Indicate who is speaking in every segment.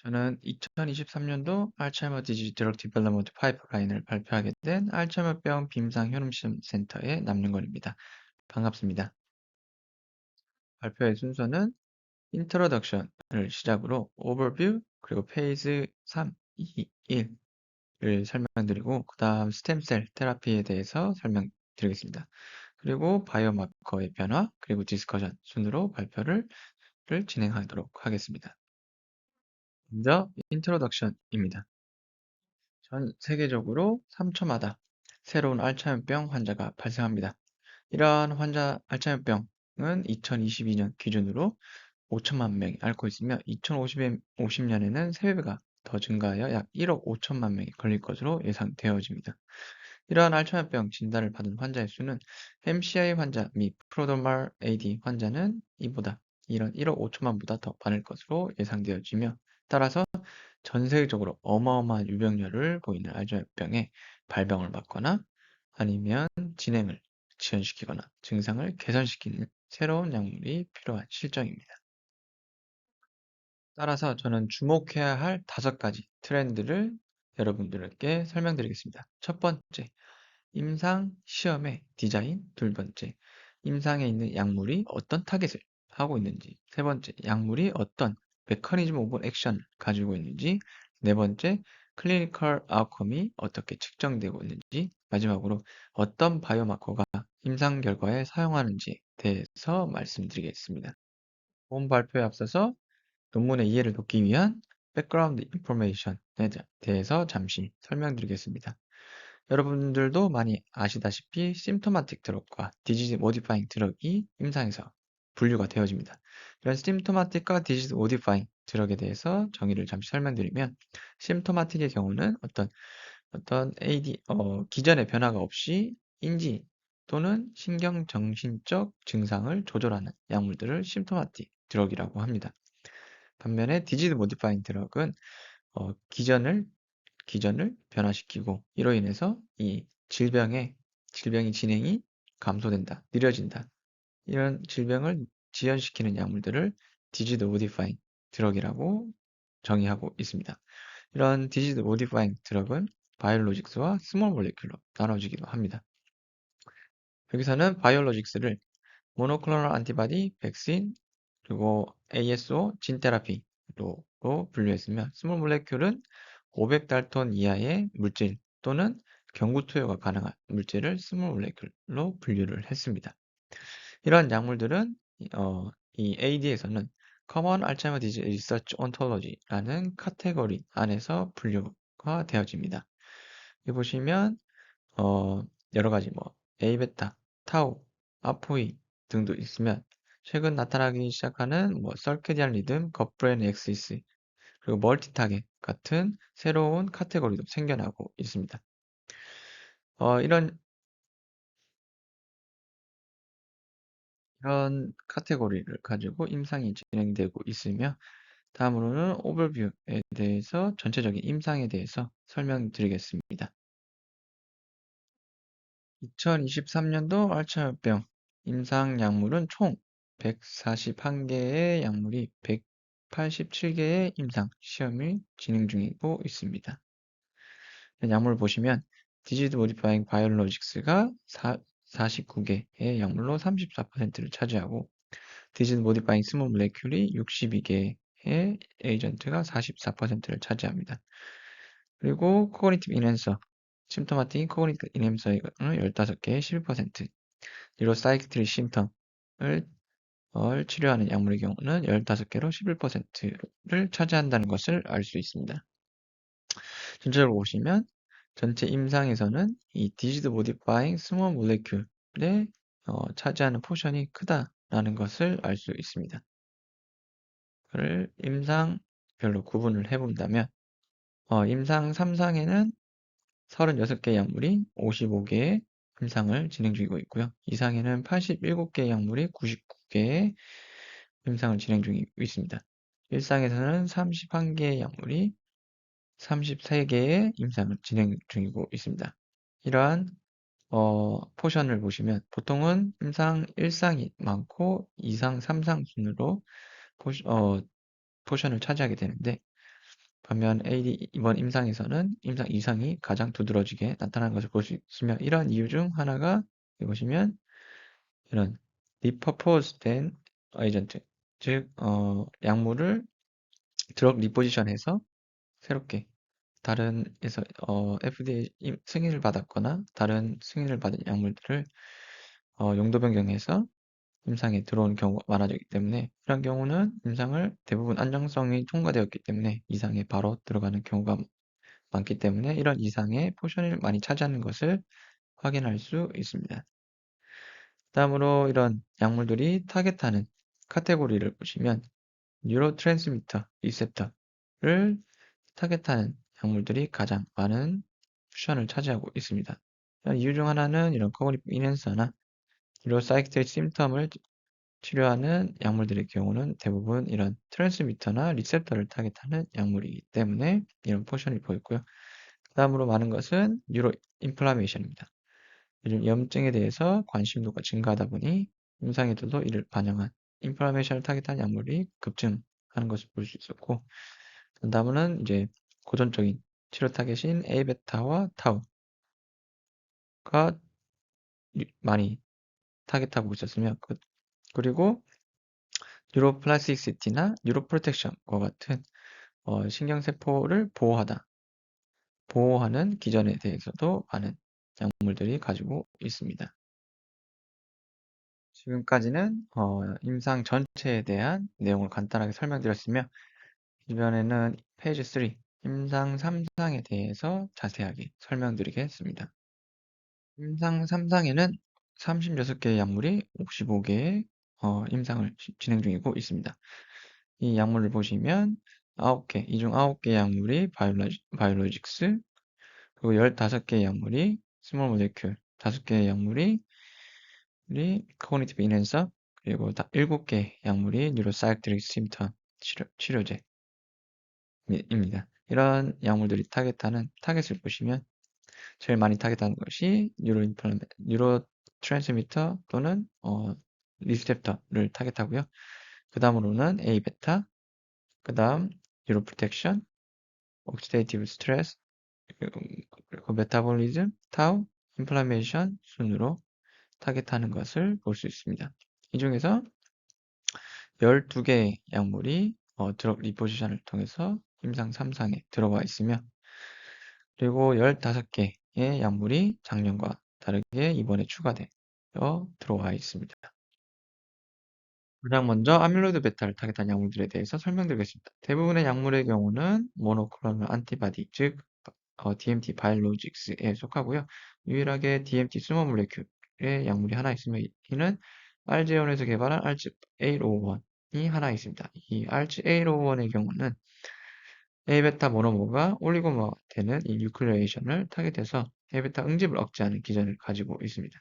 Speaker 1: 저는 2023년도 알츠하이머 디지즈 드럭 디벨롭먼트 파이프라인을 발표하게 된 알츠하이머병 빔상 현음실 센터의 남윤건입니다. 반갑습니다. 발표의 순서는 인트로덕션을 시작으로 오버뷰 그리고 페이즈 3, 2, 1을 설명드리고 그 다음 스템셀 테라피에 대해서 설명드리겠습니다. 그리고 바이오마커의 변화 그리고 디스커션 순으로 발표를 진행하도록 하겠습니다. 먼저 인트로덕션입니다. 전 세계적으로 3초마다 새로운 알츠하이머병 환자가 발생합니다. 이러한 알츠하이머병은 2022년 기준으로 5천만 명이 앓고 있으며 2050년에는 3배가 더 증가하여 약 1억 5천만 명이 걸릴 것으로 예상되어집니다. 이러한 알츠하이머병 진단을 받은 환자의 수는 MCI 환자 및 프로도말 AD 환자는 이런 1억 5천만보다 더 많을 것으로 예상되어지며 따라서 전 세계적으로 어마어마한 유병률을 보이는 알츠하이머병에 발병을 막거나 아니면 진행을 지연시키거나 증상을 개선시키는 새로운 약물이 필요한 실정입니다. 따라서 저는 주목해야 할 5가지 트렌드를 여러분들께 설명드리겠습니다. 첫 번째, 임상 시험의 디자인. 두 번째, 임상에 있는 약물이 어떤 타겟을 하고 있는지. 세 번째, 약물이 어떤 메커니즘 오브 액션을 가지고 있는지. 네 번째, 클리니컬 아웃컴이 어떻게 측정되고 있는지. 마지막으로 어떤 바이오마커가 임상 결과에 사용하는지에 대해서 말씀드리겠습니다. 본 발표에 앞서서 논문의 이해를 돕기 위한 백그라운드 인포메이션에 대해서 잠시 설명드리겠습니다. 여러분들도 많이 아시다시피 심토마틱 드럭과 디지즈 모디파잉 드럭이 임상에서 분류가 되어집니다. 이런 심토마틱과 디지즈 모디파잉 드럭에 대해서 정의를 잠시 설명드리면 심토마틱의 경우는 어떤 기전의 변화가 없이 인지 또는 신경정신적 증상을 조절하는 약물들을 심토마틱 드럭이라고 합니다. 반면에 디지즈 모디파잉 드럭은 기전을 변화시키고 이로 인해서 이 질병이 진행이 감소된다, 느려진다. 이런 질병을 지연시키는 약물들을 디지즈 모디파잉 드럭이라고 정의하고 있습니다. 이런 디지즈 모디파잉 드럭은 바이올로직스와 스몰 몰레큘로 나눠지기도 합니다. 여기서는 바이올로직스를 모노클로널 안티바디, 백신, 그리고 ASO, 진테라피로 분류했으며 스몰 몰레큘은 500달톤 이하의 물질 또는 경구 투여가 가능한 물질을 스몰 몰레큘로 분류를 했습니다. 이러한 약물들은 이 AD에서는 Common Alzheimer Disease Research Ontology라는 카테고리 안에서 분류가 되어집니다. 여기 보시면 어, 여러 가지 A베타, 타우, 아포이 등도 있으면 최근 나타나기 시작하는 서케디안 리듬, 겉브레인 엑시스, 그리고 멀티타겟 같은 새로운 카테고리도 생겨나고 있습니다. 이런 카테고리를 가지고 임상이 진행되고 있으며 다음으로는 오버뷰에 대해서 전체적인 임상에 대해서 설명드리겠습니다. 2023년도 알츠하이머병 임상 약물은 총 141개의 약물이 187개의 임상 시험이 진행 중이고 있습니다. 약물 보시면 디지즈 모디파잉 바이올로직스가 49개의 약물로 34%를 차지하고 디지즈 모디파잉 스몰 몰레큘이 62개의 에이전트가 44%를 차지합니다. 그리고 코그니티브 인핸서, 심토마틱 코그니티브 인핸서는 15개의 11%, 뉴로사이키트리 심텀을 치료하는 약물의 경우는 15개로 11%를 차지한다는 것을 알 수 있습니다. 전체적으로 보시면 전체 임상에서는 이 디지즈 모디파잉 스몰 몰레큘에 차지하는 포션이 크다라는 것을 알 수 있습니다. 그를 임상별로 구분을 해본다면 임상 3상에는 36개의 약물이 55개의 임상을 진행 중이고 있고요. 이상에는 87개의 약물이 99개의 임상을 진행 중이고 있습니다. 1상에서는 31개의 약물이 33개의 임상을 진행 중이고 있습니다. 이러한 포션을 보시면 보통은 임상 1상이 많고 2상, 3상 순으로 포션을 차지하게 되는데 반면 AD 이번 임상에서는 임상 이상이 가장 두드러지게 나타나는 것을 볼 수 있으며 이런 이유 중 하나가 여기 보시면 이런 repurposed 된 에이전트 즉 약물을 드럭 리포지션해서 새롭게 다른 에서 FDA 승인을 받았거나 다른 승인을 받은 약물들을 용도 변경해서 임상에 들어온 경우가 많아지기 때문에 이런 경우는 임상을 대부분 안정성이 통과되었기 때문에 이상에 바로 들어가는 경우가 많기 때문에 이런 이상의 포션을 많이 차지하는 것을 확인할 수 있습니다. 다음으로 이런 약물들이 타겟하는 카테고리를 보시면 뉴로트랜스미터 리셉터를 타겟하는 약물들이 가장 많은 쿠션을 차지하고 있습니다. 이유 중 하나는 이런 커그니티브 인핸서나 뉴로사이키트릭 심텀을 치료하는 약물들의 경우는 대부분 이런 트랜스미터나 리셉터를 타겟하는 약물이기 때문에 이런 포션이 보였고요. 그 다음으로 많은 것은 뉴로 인플라메이션입니다. 요즘 염증에 대해서 관심도가 증가하다 보니 임상에서도 이를 반영한 인플라메이션을 타겟한 약물이 급증하는 것을 볼 수 있었고, 그 다음은 이제 고전적인 치료 타겟인 A베타와 타우가 많이 타겟하고 있었으며, 그리고 뉴로플라스티시티나 뉴로프로텍션과 같은 신경세포를 보호하는 기전에 대해서도 많은 약물들이 가지고 있습니다. 지금까지는 임상 전체에 대한 내용을 간단하게 설명드렸으며 이번에는 페이지 3, 임상 3상에 대해서 자세하게 설명드리겠습니다. 임상 3상에는 36개의 약물이 55개의 임상을 진행 중이고 있습니다. 이 약물을 보시면 9개, 이 중 9개의 약물이 바이올로직스, 그리고 15개의 약물이 스몰 모레큘, 5개의 약물이 코그니티브 인핸서, 그리고 7개 약물이 뉴로사이키트릭 심텀 치료제입니다. 이런 약물들이 타겟을 보시면 제일 많이 타겟하는 것이 뉴로 트랜스미터 또는 리셉터를 타겟하고요. 그 다음으로는 A베타, 그 다음 뉴로 프로텍션, 옥시데이티브 스트레스, 그리고 메타볼리즘, 타우, 인플라메이션 순으로 타겟하는 것을 볼 수 있습니다. 이 중에서 12개의 약물이 드럭 리포지션을 통해서 임상 3상에 들어와 있으며 그리고 15개의 약물이 작년과 다르게 이번에 추가되어 들어와 있습니다. 가장 먼저 아밀로이드 베타를 타겟한 약물들에 대해서 설명드리겠습니다. 대부분의 약물의 경우는 모노클로널 안티바디, 즉 DMT 바이올로직스에 속하고요. 유일하게 DMT 스몰 몰레큘의 약물이 하나 있으며 이는 알제온에서 개발한 알츠 851이 하나 있습니다. 이 알츠 851의 경우는 A베타 모노머가 올리고머가 되는 이 뉴클레이션을 타겟해서 A베타 응집을 억제하는 기전을 가지고 있습니다.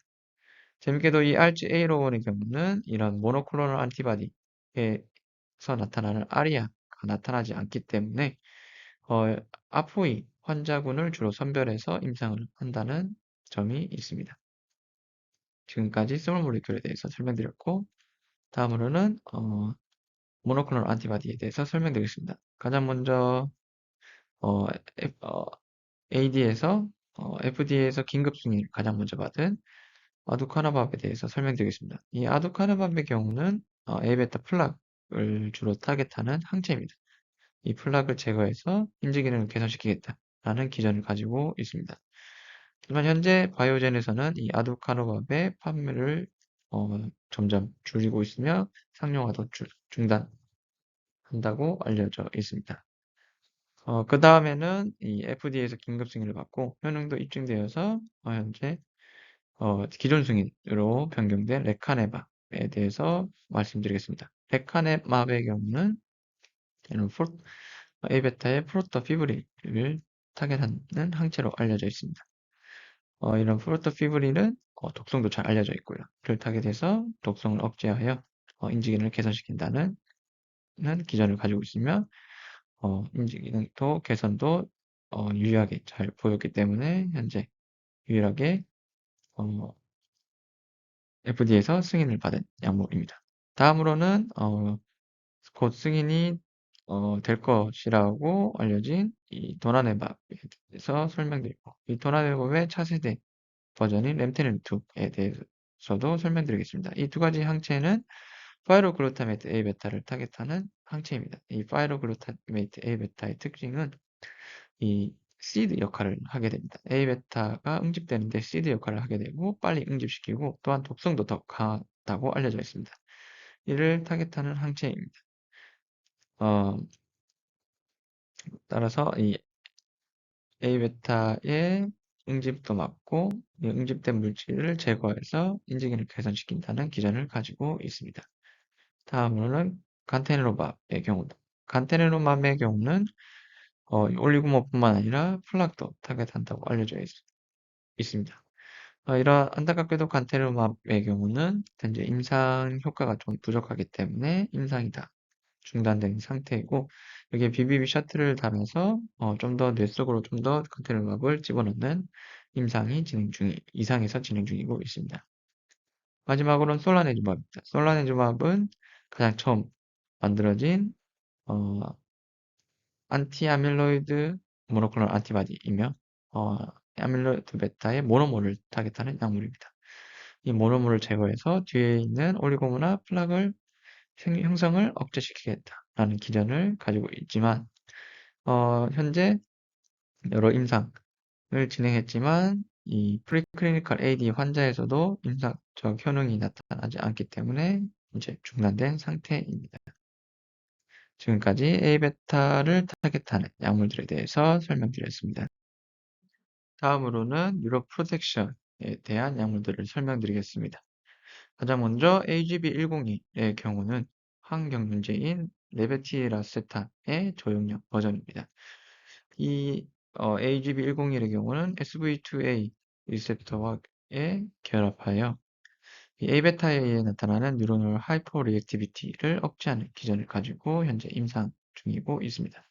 Speaker 1: 재밌게도 이 알츠 851의 경우는 이런 모노클로널 안티바디에서 나타나는 아리아가 나타나지 않기 때문에 아포이 환자군을 주로 선별해서 임상을 한다는 점이 있습니다. 지금까지 스몰 모레큘에 대해서 설명드렸고 다음으로는 모노클로널 안티바디에 대해서 설명드리겠습니다. 가장 먼저 AD에서 FDA에서 긴급 승인을 가장 먼저 받은 아두카나밥에 대해서 설명드리겠습니다. 이 아두카나밥의 경우는 A베타 플락을 주로 타겟하는 항체입니다. 이 플락을 제거해서 인지 기능을 개선시키겠다라는 기전을 가지고 있습니다. 하지만 현재 바이오젠에서는 이 아두카노밥의 판매를 점점 줄이고 있으며 상용화도 중단한다고 알려져 있습니다. 그 다음에는 이 FDA에서 긴급 승인을 받고 효능도 입증되어서 현재 기존 승인으로 변경된 레카네밥에 대해서 말씀드리겠습니다. 레카네밥의 경우는 A베타의 프로토피브릴을 타겟하는 항체로 알려져 있습니다. 이런 프로토피브릴은 독성도 잘 알려져 있고요. 이를 타겟해서 독성을 억제하여 인지기능을 개선시킨다는 기전을 가지고 있으며 인지기능도 개선도 유의하게 잘 보였기 때문에 현재 유일하게 FDA에서 승인을 받은 약물입니다. 다음으로는 곧 승인이 될 것이라고 알려진 이 도나네밥에 대해서 설명드리고, 이 도나네밥의 차세대 버전인 램테넨2에 대해서도 설명드리겠습니다. 이 두 가지 항체는 파이로글루타메이트 A베타를 타겟하는 항체입니다. 이 파이로글루타메이트 A베타의 특징은 이 시드 역할을 하게 됩니다. A베타가 응집되는데 시드 역할을 하게 되고 빨리 응집시키고 또한 독성도 더 강하다고 알려져 있습니다. 이를 타겟하는 항체입니다. 따라서 이 A베타의 응집도 막고 이 응집된 물질을 제거해서 인지기능을 개선시킨다는 기전을 가지고 있습니다. 다음으로는 간테네로밥의 경우도. 간테네로밥의 경우는 올리고모뿐만 아니라 플락도 타겟한다고 알려져 있습니다. 이러한 안타깝게도 간테네로밥의 경우는 현재 임상 효과가 좀 부족하기 때문에 임상이다. 중단된 상태이고 여기에 BBB 셔틀을 달아서 좀 더 뇌 속으로 좀 더 간테네로밥을 집어넣는 이상에서 진행 중이고 있습니다. 마지막으로는 솔라네즈밥입니다. 솔라네즈밥은 가장 처음 만들어진 안티아밀로이드 모노클로널 안티바디이며 아밀로이드 베타의 모노모를 타겟하는 약물입니다. 이 모노모를 제거해서 뒤에 있는 올리고모나 플락을 형성을 억제시키겠다라는 기전을 가지고 있지만 현재 여러 임상을 진행했지만 이 프리클리니컬 AD 환자에서도 임상적 효능이 나타나지 않기 때문에 이제 중단된 상태입니다. 지금까지 A베타를 타겟하는 약물들에 대해서 설명드렸습니다. 다음으로는 뉴로 프로텍션에 대한 약물들을 설명드리겠습니다. 가장 먼저 AGB102의 경우는 항경련제인 레베티라세탄의 조용력 버전입니다. 이 AGB101의 경우는 SV2A 리셉터와의 결합하여 이 A베타에 의해 나타나는 뉴로널 하이퍼 리액티비티를 억제하는 기전을 가지고 현재 임상 중이고 있습니다.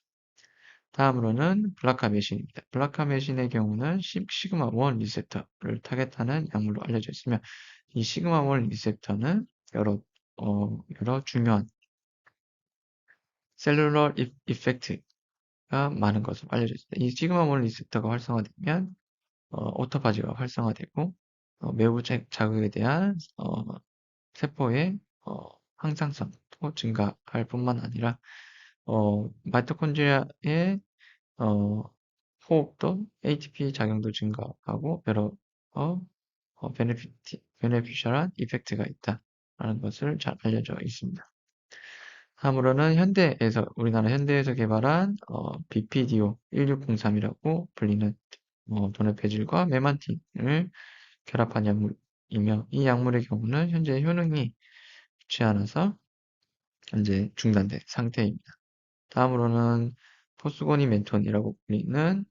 Speaker 1: 다음으로는 블라카메신입니다. 블라카메신의 경우는 시그마1 리셉터를 타겟하는 약물로 알려져 있으며 이 시그마1 리셉터는 여러 중요한 셀룰러 이펙트가 많은 것으로 알려져 있습니다. 이 시그마1 리셉터가 활성화되면 오토파지가 활성화되고 외부 자극에 대한 세포의 항상성도 증가할 뿐만 아니라 마이토콘드리아의 호흡도 ATP 작용도 증가하고 여러 베네피셜한 이펙트가 있다라는 것을 잘 알려져 있습니다. 다음으로는 우리나라 현대에서 개발한 BPDO 1603이라고 불리는 도네페질과 메만틴을 결합한 약물이며 이 약물의 경우는 현재 효능이 좋지 않아서 현재 중단된 상태입니다. 다음으로는 포스고니멘톤이라고 불리는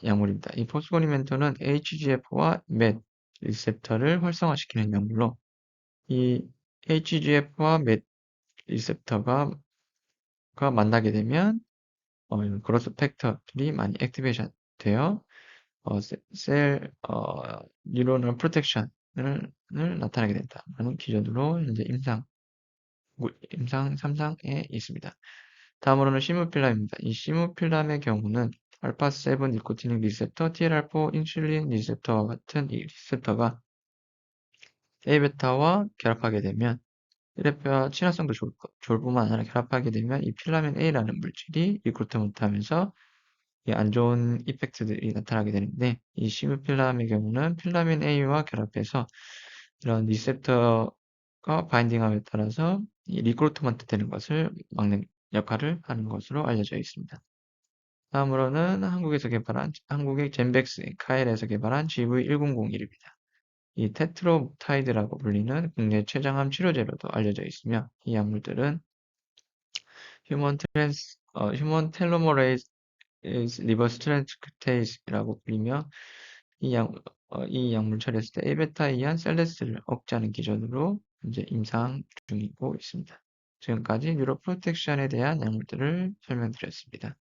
Speaker 1: 약물입니다. 이 포스고니멘톤은 HGF와 MET 리셉터를 활성화시키는 약물로 이 HGF와 MET 리셉터가 만나게 되면 그로스 팩터들이 많이 액티베이션 되어 뉴로널 프로텍션을 나타나게 된다는 기준으로 현재 임상 3상에 있습니다. 다음으로는 시무필람입니다. 이 시무필람의 경우는 알파7 니코티닉 리셉터, TLR4 인슐린 리셉터와 같은 이 리셉터가 A베타와 결합하게 되면 1회표와 친화성도 좋을 뿐만 아니라 결합하게 되면 이 필라멘 A라는 물질이 리크루트 못하면서 안 좋은 이펙트들이 나타나게 되는데 이 시무필람의 경우는 필라멘 A와 결합해서 이런 리셉터가 바인딩함에 따라서 이 리크루트먼트 되는 것을 막는 역할을 하는 것으로 알려져 있습니다. 다음으로는 한국의 젠백스 카엘에서 개발한 GV1001입니다. 이 테트로타이드라고 불리는 국내 췌장암 치료제로도 알려져 있으며 이 약물들은 휴먼 텔로머레이즈 리버스 트랜스크테이스라고 불리며 이 약물 처리했을 때 A베타에 의한 셀레스를 억제하는 기전으로 현재 임상 중이고 있습니다. 지금까지 뉴로 프로텍션에 대한 약물들을 설명드렸습니다.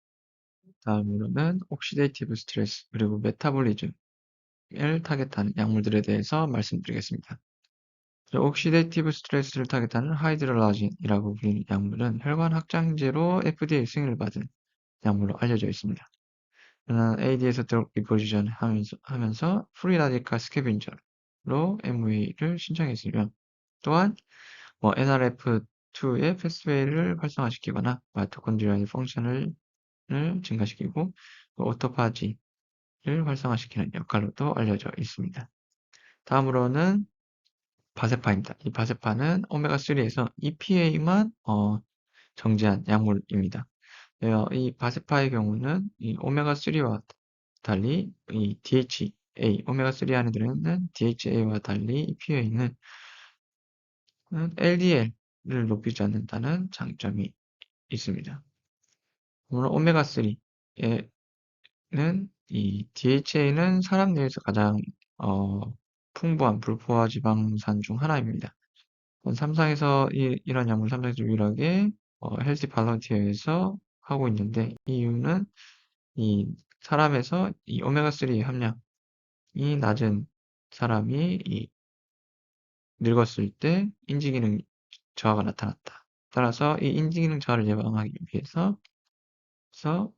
Speaker 1: 다음으로는 옥시데이티브 스트레스 그리고 메타볼리즘을 타겟한 약물들에 대해서 말씀드리겠습니다. 옥시데이티브 스트레스를 타겟하는 하이드롤라진이라고 불리는 약물은 혈관 확장제로 FDA 승인을 받은 약물로 알려져 있습니다. AD에서 드럭 리포지션 하면서 프리 라디칼 스캐빈저로 MA를 신청했으며, 또한 NRF2의 패스웨이를 활성화시키거나 마이토콘드리아의 펑션을 증가시키고 오토파지를 활성화시키는 역할로도 알려져 있습니다. 다음으로는 바세파입니다. 이 바세파는 오메가3에서 EPA만 정제한 약물입니다. 이 바세파의 경우는 이 오메가3와 달리 이 DHA, 오메가3 안에 들어있는 DHA와 달리 EPA는 LDL을 높이지 않는다는 장점이 있습니다. 물론 오메가3에는 이 DHA는 사람 뇌에서 가장 풍부한 불포화 지방산 중 하나입니다. 삼상에서 이런 약물 삼상에서 유일하게 헬시 발런티어에서 하고 있는데, 이 이유는 이 사람에서 이 오메가3 함량이 낮은 사람이 늙었을 때 인지기능 저하가 나타났다. 따라서 이 인지기능 저하를 예방하기 위해서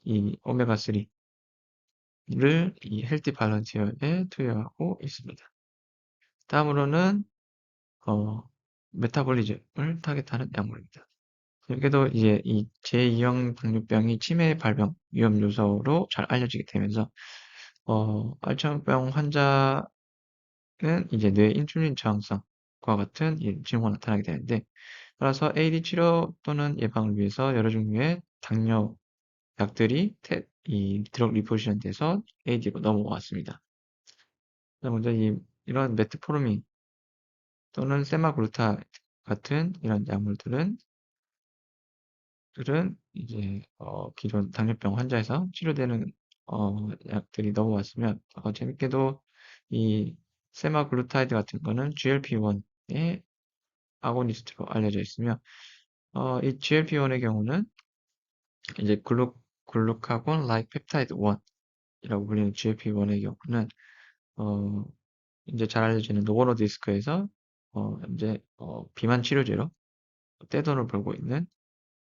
Speaker 1: 이 오메가3를 이 헬티 발런티어에 투여하고 있습니다. 다음으로는 메타볼리즘을 타겟하는 약물입니다. 이렇게도 이제 이 제2형 당뇨병이 치매 발병 위험 요소로 잘 알려지게 되면서 알츠하이머병 환자는 이제 뇌 인슐린 저항성과 같은 징후가 나타나게 되는데, 따라서 AD 치료 또는 예방을 위해서 여러 종류의 당뇨 약들이 이 드럭 리포지션 돼서 AD로 넘어왔습니다. 먼저 이런 메트포르민 또는 세마글루타이드 같은 이런 약물들은 이제 기존 당뇨병 환자에서 치료되는 약들이 넘어왔으면, 재밌게도 이 세마글루타이드 같은 거는 GLP-1의 아고니스트로 알려져 있으며, 이 GLP-1의 경우는 이제 글루카곤 라이크 펩타이드 1이라고 불리는 GLP-1의 경우는 이제 잘 알려지는 노보노 디스크에서 이제 비만 치료제로 떼돈을 벌고 있는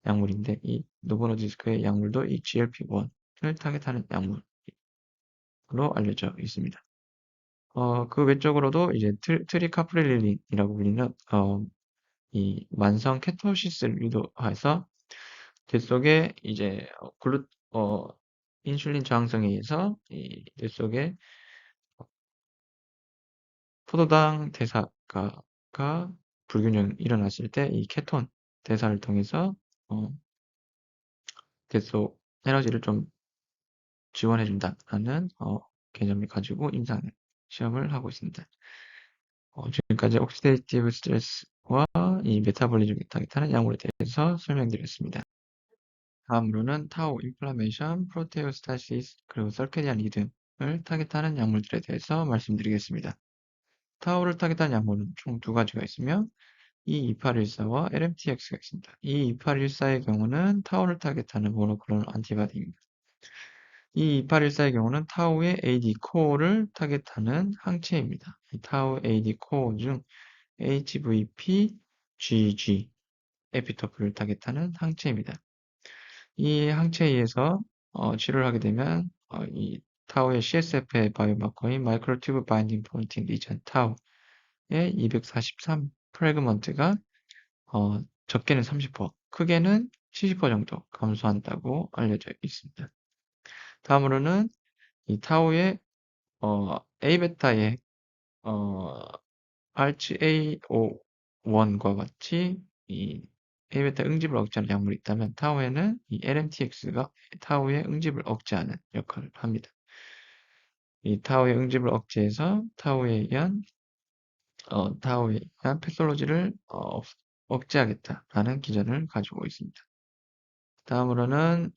Speaker 1: 약물인데, 이 노보노디스크의 약물도 이 GLP-1을 타겟하는 약물로 알려져 있습니다. 그 외적으로도 이제 트리카프릴린이라고 불리는 이 만성 케토시스를 유도해서 뇌 속에 이제 인슐린 저항성에 의해서 이 뇌 속에 포도당 대사가 불균형이 일어났을 때 이 케톤 대사를 통해서 뇌 속 에너지를 좀 지원해준다는 개념을 가지고 임상 시험을 하고 있습니다. 지금까지 옥시데이티브 스트레스와 이 메타볼리즘을 타겟하는 약물에 대해서 설명드렸습니다. 다음으로는 타우, 인플라메이션, 프로테오스타시스, 그리고 설케디안 리듬을 타겟하는 약물들에 대해서 말씀드리겠습니다. 타우를 타겟하는 약물은 총 두 가지가 있으며 E2814와 LMTX가 있습니다. E2814의 경우는 타우를 타겟하는 모노클로널 안티바디입니다. 이 2814의 경우는 타우의 AD 코어를 타겟하는 항체입니다. 이 타우 AD 코어 중 HVP, GG, 에피토프를 타겟하는 항체입니다. 이 항체에 의해서 치료를 하게 되면 이 타우의 CSF의 바이오마커인 마이크로튜브 바인딩 프로틴 리전 타우의 243 프래그먼트가 적게는 30%, 크게는 70% 정도 감소한다고 알려져 있습니다. 다음으로는 이 타우의 A베타의 RHA51과 같이 이 A베타 응집을 억제하는 약물이 있다면, 타우에는 이 LMTX가 타우의 응집을 억제하는 역할을 합니다. 이 타우의 응집을 억제해서 타우에 의한 패솔로지를 억제하겠다라는 기전을 가지고 있습니다. 다음으로는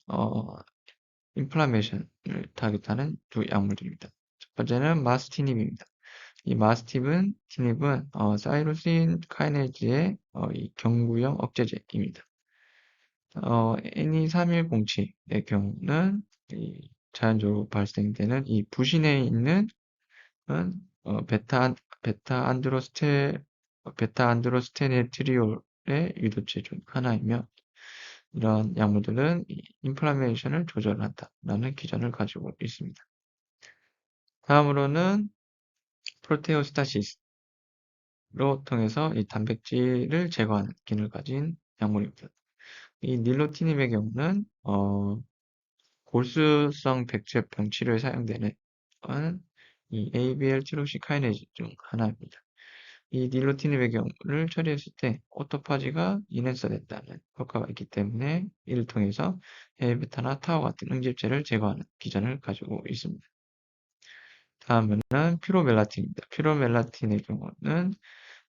Speaker 1: 인플라메이션을 타겟하는 두 약물들입니다. 첫 번째는 마스티닙입니다. 이 마스틴은 사이로신 카이네즈의 이 경구형 억제제입니다. NE3107의 경우는 자연적으로 발생되는 이 부신에 있는 베타 안드로스테론의 베타 안드로스테네트리올의 유도체 중 하나이며 이런 약물들은 인플라메이션을 조절한다라는 기전을 가지고 있습니다. 다음으로는 프로테오스타시스로 통해서 이 단백질을 제거하는 기능을 가진 약물입니다. 이 닐로티닙의 경우는 골수성 백제병 치료에 사용되는 이 ABL 티로시카이네즈 중 하나입니다. 이 닐로티닙의 경우를 처리했을 때 오토파지가 인핸서됐다는 효과가 있기 때문에 이를 통해서 헤이베타나 타워 같은 응집체를 제거하는 기전을 가지고 있습니다. 다음은 퓨로멜라틴입니다. 퓨로멜라틴의 경우는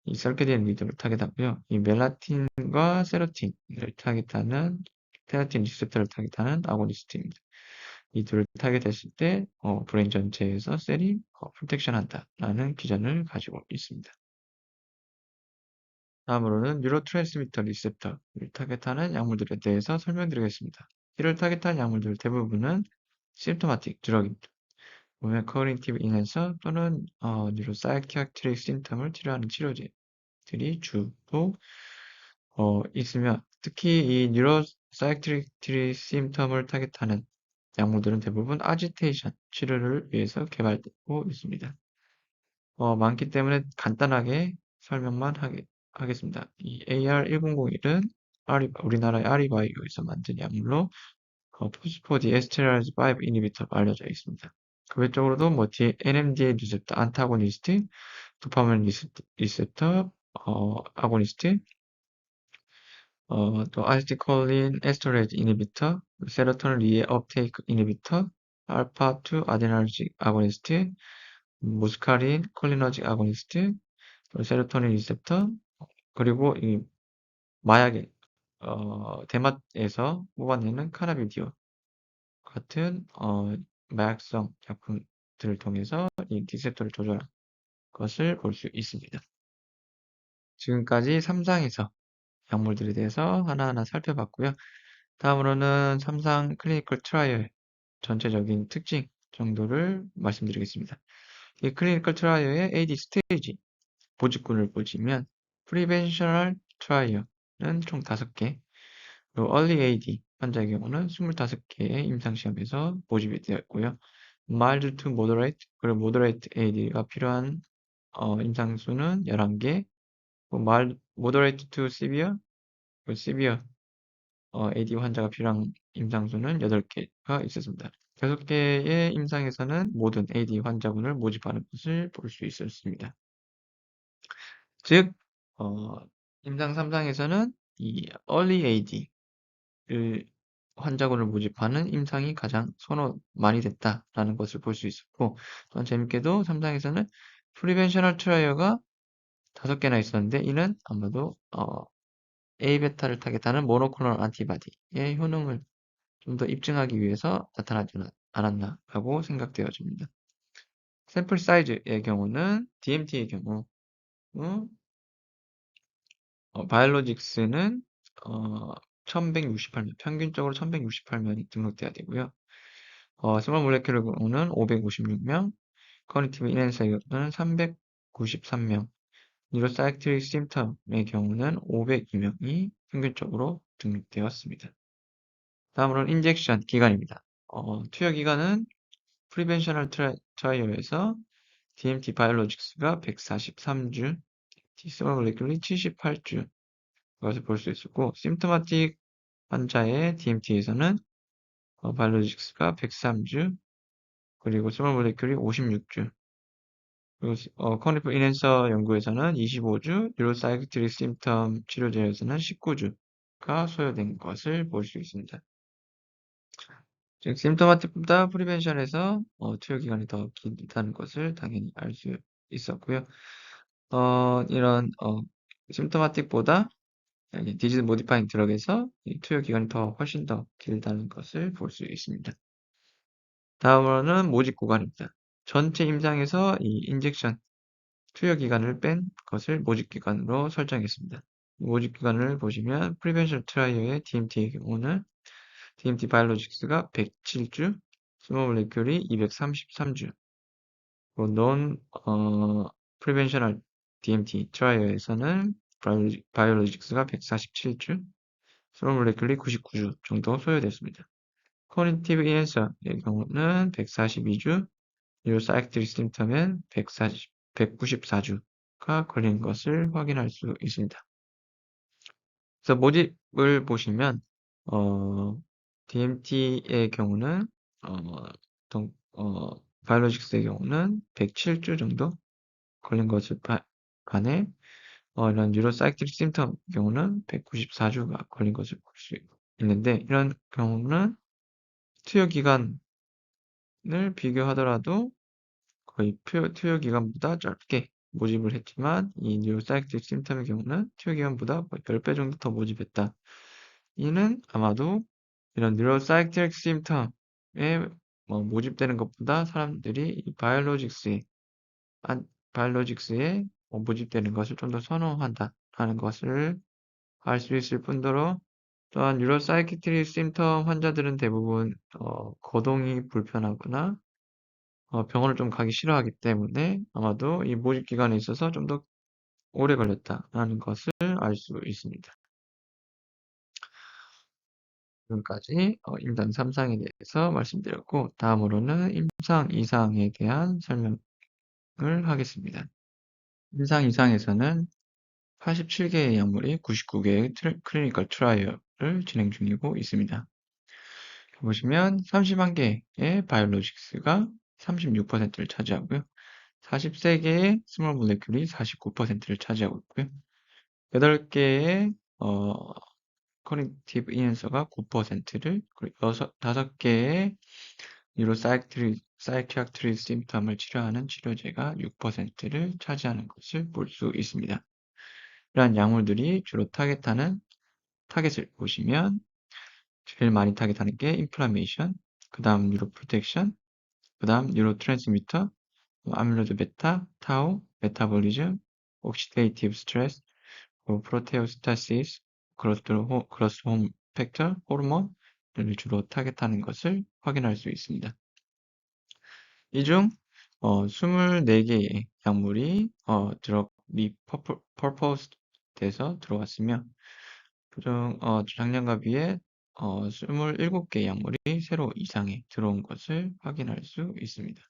Speaker 1: 이 설계된 리듬을 타겟하고요. 이 멜라틴과 세로틴을 타겟하는 테라틴 리셉터를 타겟하는 아고니스트입니다. 이 둘을 타겟했을 때 브레인 전체에서 셀이 프로텍션 한다라는 기전을 가지고 있습니다. 다음으로는 뉴로트랜스미터 리셉터를 타겟하는 약물들에 대해서 설명드리겠습니다. 이를 타겟한 약물들 대부분은 심토마틱 드럭입니다. 보면 커그니티브 인핸서 또는 뉴로사이키아트릭 심텀을 치료하는 치료제들이 주로 있으며 특히 이 뉴로사이키아트릭 심텀을 타겟하는 약물들은 대부분 아지테이션 치료를 위해서 개발되고 있습니다. 많기 때문에 간단하게 설명만 하겠습니다. 이 AR1001은 우리나라의 아리바이오에서 만든 약물로 포스포디에스테라즈 5 이니비터가 알려져 있습니다. 그 외적으로도 NMDA 리셉터 안타고니스트, 도파민 리셉터 아고니스트, 또 아세틸콜린 에스터레이즈 이니비터, 세로토닌 리에 업테이크 이니비터, 알파2 아데너지 아고니스트, 무스카린 콜리너직 아고니스트, 세로토닌 리셉터, 그리고 이 마약의 대마에서 뽑아내는 카나비디올 같은 마약성 약품들을 통해서 이 리셉터를 조절한 것을 볼 수 있습니다. 지금까지 3상에서 약물들에 대해서 하나하나 살펴봤고요. 다음으로는 3상 클리니컬 트라이얼 전체적인 특징 정도를 말씀드리겠습니다. 이 클리니컬 트라이얼의 AD 스테이지 보직군을 보시면 프리벤셔널 트라이얼은 총 5개, 그리고 얼리 AD 환자의 경우는 25개의 임상시험에서 모집이 되었고요. mild to moderate, 그리고 moderate AD가 필요한 임상수는 11개, moderate to severe, severe AD 환자가 필요한 임상수는 8개가 있었습니다. 6개의 임상에서는 모든 AD 환자군을 모집하는 것을 볼 수 있었습니다. 즉, 임상 3상에서는 이 early AD를 환자군을 모집하는 임상이 가장 선호 많이 됐다라는 것을 볼 수 있었고, 또한 재밌게도 3상에서는 프리벤셔널 트라이어가 5개나 있었는데 이는 아마도 A베타를 타겟하는 모노클로널 안티바디의 효능을 좀 더 입증하기 위해서 나타나지 않았나라고 생각되어집니다. 샘플 사이즈의 경우는 DMT의 경우 바이올로직스는 1168면, 평균적으로 1168면이 등록돼야 되고요. 스몰 몰레큘러 경우는 556명, 커니티브 인핸서는 393명, 뉴로사이키트릭 심텀의 경우는 502명이 평균적으로 등록되었습니다. 다음으로는 인젝션 기간입니다. 투여 기간은 프리벤셔널 트라이얼에서 DMT 바이올로직스가 143주, 스몰 몰레큘이 78주, 것을 볼 수 있었고, 심토마틱 환자의 DMT에서는 바이올로직스가 103주, 그리고 스몰 몰레큘이 56주, 그리고 커니프 인핸서 연구에서는 25주, 뉴로사이키트릭 심텀 치료제에서는 19주가 소요된 것을 볼 수 있습니다. 즉, 심토마틱보다 프리벤션에서 투여 기간이 더 길다는 것을 당연히 알 수 있었고요. 이런 심토마틱보다 디지즈 모디파잉 드럭에서 투여 기간이 훨씬 더 길다는 것을 볼 수 있습니다. 다음으로는 모집 구간입니다. 전체 임상에서 이 인젝션 투여 기간을 뺀 것을 모집 기간으로 설정했습니다. 모집 기간을 보시면 프리벤션 트라이어의 DMT의 경우는 DMT 바이올로직스가 107주, 스몰 몰레큘이 233주, 논 프리벤셔널 DMT 트라이얼에서는 바이올로직스가 147주, 스몰 몰레큘이 99주 정도 소요됐습니다. 코그니티브 이엔서의 경우는 142주, 뉴로사이키트릭 심텀은 194주가 걸린 것을 확인할 수 있습니다. 그래서 모집을 보시면 DMT의 경우는 바이올로직스의 경우는 107주 정도 걸린 것을 반해 이런 뉴로사이키트릭 심텀 경우는 194주가 걸린 것을 볼 수 있는데, 이런 경우는 투여 기간을 비교하더라도 거의 투여 기간보다 짧게 모집을 했지만, 이 뉴로사이키트릭 심텀의 경우는 투여 기간보다 거의 10배 정도 더 모집했다. 이는 아마도 이런 뉴로사이키트릭 심텀에 모집되는 것보다 사람들이 이 바이올로직스에 모집되는 것을 좀 더 선호한다라는 것을 알 수 있을 뿐더러, 또한 뉴로사이키트릭 심텀 환자들은 대부분 거동이 불편하거나 병원을 좀 가기 싫어하기 때문에 아마도 이 모집 기간에 있어서 좀 더 오래 걸렸다라는 것을 알 수 있습니다. 지금까지 임상 3상에 대해서 말씀드렸고, 다음으로는 임상 2상에 대한 설명을 하겠습니다. 임상 2상에서는 87개의 약물이 99개의 클리니컬 트라이얼을 진행 중이고 있습니다. 보시면 30만 개의 바이올로직스가 36%를 차지하고요. 43개의 스몰 몰레큘이 49%를 차지하고 있고요. 8개의 커넥티브 이엔서가 9%를, 그리고 5개의 뉴로사이키아트리 심텀을 치료하는 치료제가 6%를 차지하는 것을 볼 수 있습니다. 이러한 약물들이 주로 타겟을 보시면 제일 많이 타겟하는 게 인플라메이션, 그 다음 뉴로 프로텍션, 그 다음 뉴로 트랜스미터, 아밀로이드 베타, 타우, 메타볼리즘, 옥시데이티브 스트레스, 프로테오스타시스, 그로스홈 팩터, 호르몬을 주로 타겟하는 것을 확인할 수 있습니다. 이 중 24개의 약물이 드럭 리퍼포스 돼서 들어왔으며, 그중 작년과 비해 27개의 약물이 새로 이상에 들어온 것을 확인할 수 있습니다.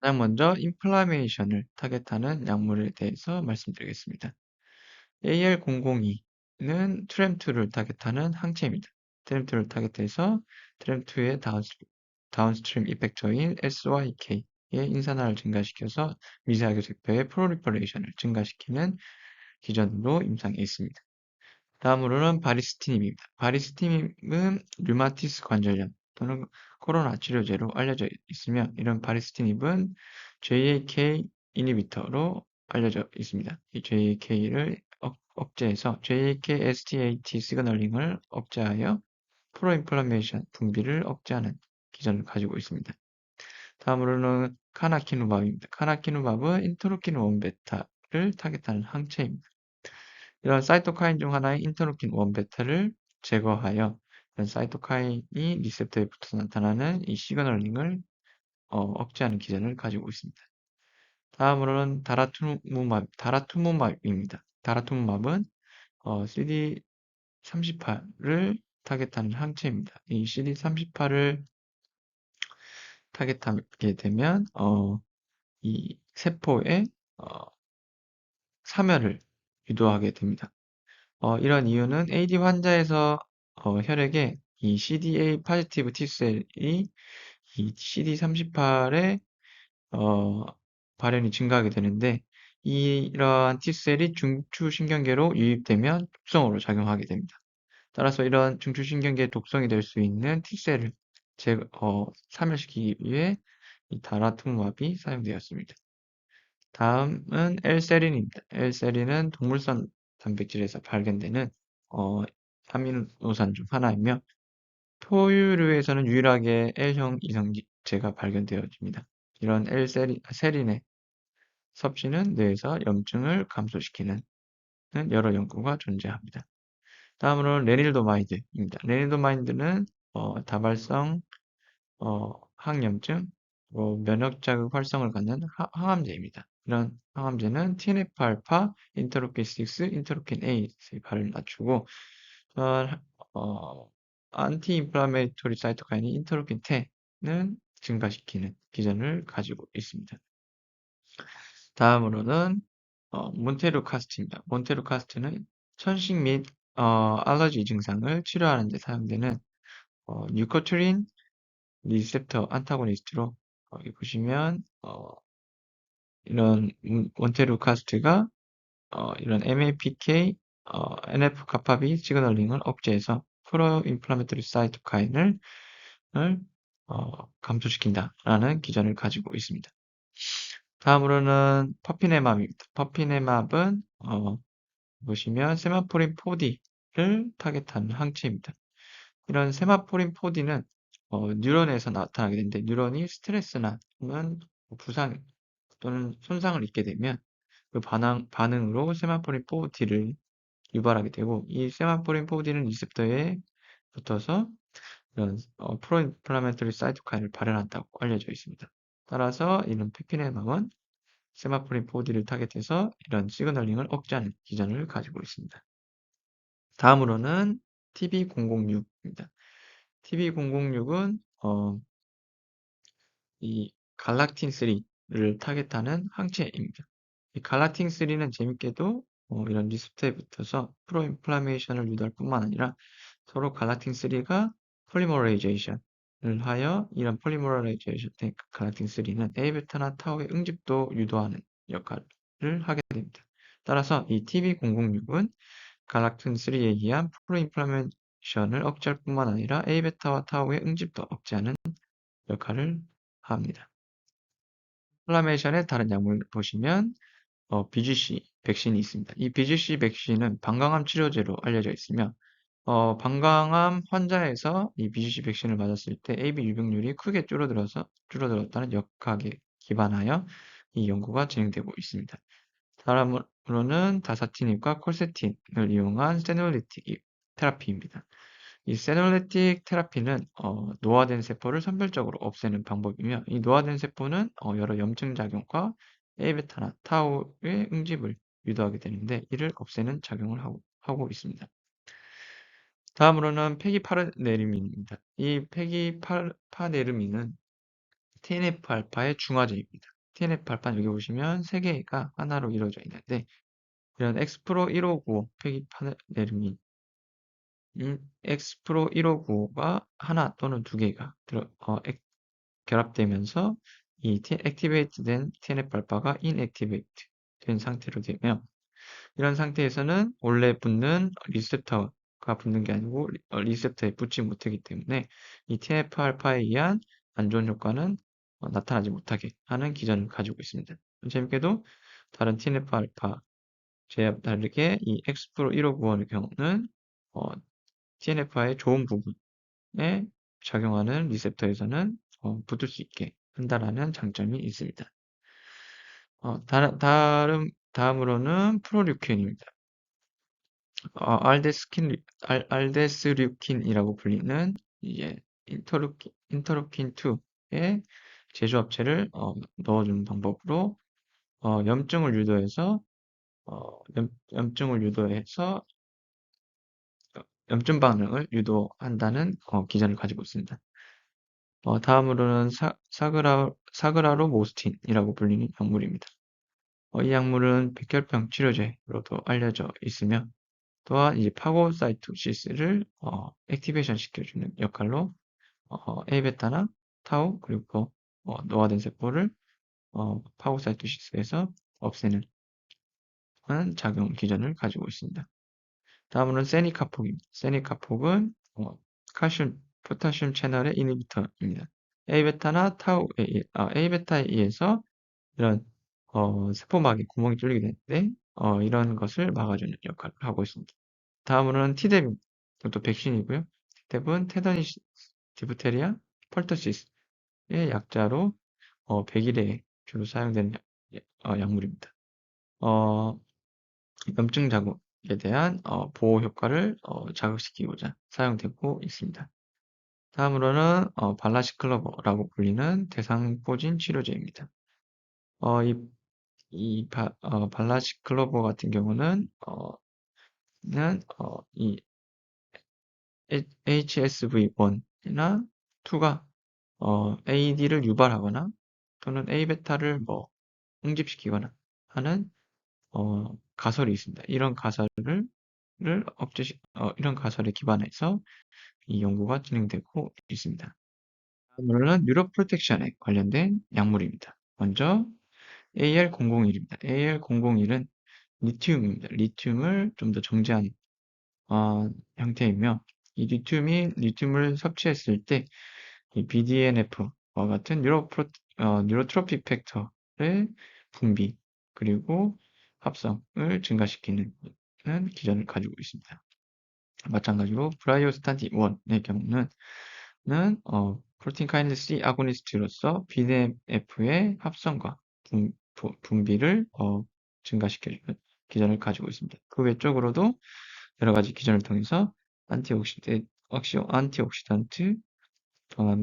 Speaker 1: 가장 먼저 인플라메이션을 타겟하는 약물에 대해서 말씀드리겠습니다. AL002는 트램2를 타겟하는 항체입니다. 트램2를 타겟해서 트램2의 다운스트림 이펙터인 SYK의 인산화를 증가시켜서 미세하게 쇄표의 프롤리퍼레이션을 증가시키는 기전으로 임상에 있습니다. 다음으로는 바리스티닙입니다. 바리스티닙은 류마티스 관절염 또는 코로나 치료제로 알려져 있으며, 이런 바리스티닙은 JAK 이니비터로 알려져 있습니다. 이 JAK를 억제해서 JAK STAT 시그널링을 억제하여 프로인플라메이션 분비를 억제하는 기전을 가지고 있습니다. 다음으로는 카나키누밥입니다. 카나키누밥은 인터루킨 1베타를 타겟하는 항체입니다. 이런 사이토카인 중 하나인 인터루킨 1베타를 제거하여 이런 사이토카인이 리셉터에 붙어서 나타나는 이 시그널링을 억제하는 기전을 가지고 있습니다. 다음으로는 다라투무맙입니다. 다라투무맙은 CD38을 타겟하는 항체입니다. 이 CD38을 타겟하게 되면 이 세포의 사멸을 유도하게 됩니다. 이런 이유는 AD 환자에서 혈액에 이 CDA 포지티브 T셀이 이 CD38의 발현이 증가하게 되는데, 이러한 T셀이 중추신경계로 유입되면 독성으로 작용하게 됩니다. 따라서 이런 중추신경계에 독성이 될 수 있는 T셀을 사멸시키기 위해 이 다라투무맙이 사용되었습니다. 다음은 L세린입니다. L세린은 동물성 단백질에서 발견되는 아미노산 중 하나이며, 포유류에서는 유일하게 L형 이성제가 발견되어집니다. 이런 세린의 섭취는 뇌에서 염증을 감소시키는 여러 연구가 존재합니다. 다음으로는 레닐도마이드입니다. 레닐도마이드는 다발성 항염증, 면역자극 활성을 갖는 항암제입니다. 이런 항암제는 TNF-알파, 인터루킨 6, 인터루킨 8의 발을 낮추고 안티 인플라메이토리 사이토카인인 인터루킨 10은 증가시키는 기전을 가지고 있습니다. 다음으로는 몬테루카스트입니다. 몬테루카스트는 천식 및 알러지 증상을 치료하는 데 사용되는 뉴코트린 리셉터 안타고니스트로 여기 보시면 이런 몬테루카스트가 이런 MAPK, NF-kappaB 시그널링을 억제해서 프로인플라메토리 사이토카인을 감소시킨다라는 기전을 가지고 있습니다. 다음으로는 퍼피네맙입니다. 퍼피네맙은 보시면 세마포린 4D를 타겟하는 항체입니다. 이런 세마포린 4D는 뉴런에서 나타나게 되는데 뉴런이 스트레스나 또는 부상 또는 손상을 입게 되면 그 반응으로 세마포린 4D를 유발하게 되고 이 세마포린 4D는 리셉터에 붙어서 이런 프로인플라메토리 사이토카인을 발현한다고 알려져 있습니다. 따라서 이런 페피네맘은 세마포린 4D를 타겟해서 이런 시그널링을 억제하는 기전을 가지고 있습니다. 다음으로는 TB006입니다. TB006은 이 갈락틴 3를 타겟하는 항체입니다. 이 갈락틴 3는 재밌게도 이런 리셉터에 붙어서 프로인플라메이션을 유도할 뿐만 아니라 서로 갈락틴 3가 폴리머레이제이션을 하여 이런 폴리머레이제이션 된 갈락틴 3는 A베타나 타우의 응집도 유도하는 역할을 하게 됩니다. 따라서 이 TB006은 갈락틴 3에 의한 프로인플라메이션을 억제할 뿐만 아니라 A베타와 타우의 응집도 억제하는 역할을 합니다. 인플라메이션의 다른 약물 보시면 BGC 백신이 있습니다. 이 BGC 백신은 방광암 치료제로 알려져 있으며 방광암 환자에서 이 BGC 백신을 맞았을 때 AB 유병률이 크게 줄어들었다는 역학에 기반하여 이 연구가 진행되고 있습니다. 다음으로는 다사티닙과 콜세틴을 이용한 세놀리틱 테라피입니다. 이 세놀리틱 테라피는 노화된 세포를 선별적으로 없애는 방법이며 이 노화된 세포는 여러 염증 작용과 A베타나 타우의 응집을 유도하게 되는데 이를 없애는 작용을 하고 있습니다. 다음으로는 페기파르네르민입니다. 이 페기파르네르민은 TNF-알파의 중화제입니다. TNF-알파는 여기 보시면 3개가 하나로 이루어져 있는데 이런 엑스프로 1595 페기파르네르민 엑스프로 1595가 하나 또는 2개가 결합되면서 이 액티베이트 된 TNF-알파가 인액티베이트 된 상태로 되며 이런 상태에서는 원래 붙는 리셉터가 붙는 게 아니고 리셉터에 붙지 못하기 때문에 이 TNF-알파에 의한 안 좋은 효과는 나타나지 못하게 하는 기전을 가지고 있습니다. 재밌게도 다른 TNF-알파 제와 다르게 이 엑스프로 1595의 경우는 TNF의 좋은 부분에 작용하는 리셉터에서는 붙을 수 있게 한다라는 장점이 있습니다. 다음으로는 프로류킨입니다. 알데스류킨이라고 불리는 이제 인터루킨 2의 제조합체를 넣어주는 방법으로 염증을 유도해서 염증 반응을 유도한다는 기전을 가지고 있습니다. 다음으로는 사그라로 모스틴이라고 불리는 약물입니다. 이 약물은 백혈병 치료제로도 알려져 있으며 또한 이제 파고사이토시스를 액티베이션 시켜주는 역할로 A베타나 타우 그리고 노화된 세포를 파고사이토시스에서 없애는 작용 기전을 가지고 있습니다. 다음으로는 세니카폭입니다. 세니카폭은 칼슘, 포타슘 채널의 이니비터입니다. A베타나 A베타에 의해서 이런 세포막에 구멍이 뚫리게 되는데 이런 것을 막아주는 역할을 하고 있습니다. 다음으로는 T뎁입니다. 이것도 백신이고요. T뎁은 테더니스 디프테리아 펄터시스의 약자로 100일에 주로 사용되는 약물입니다. 염증 자국에 대한 보호 효과를 자극시키고자 사용되고 있습니다. 다음으로는 발라시클로버라고 불리는 대상포진 치료제입니다. 이 발라시클로버 같은 경우는, 이 HSV1이나 2가, AD를 유발하거나, 또는 A베타를 뭐, 응집시키거나 하는, 가설이 있습니다. 이런 가설에 기반해서 이 연구가 진행되고 있습니다. 다음으로는 뉴로 프로텍션에 관련된 약물입니다. 먼저 AL001입니다. AL001은 리튬입니다. 리튬을 좀 더 정제한 형태이며, 이 리튬을 섭취했을 때 이 BDNF와 같은 뉴로트로픽 팩터의 분비 그리고 합성을 증가시키는 기전을 가지고 있습니다. 마찬가지로 브라이오스탄틴 1의 경우는 프로틴 카이네스 C 아고니스트로서 BDNF의 합성과 분비를 증가시켜주는 기전을 가지고 있습니다. 그 외적으로도 여러 가지 기전을 통해서 안티옥시던트, 또는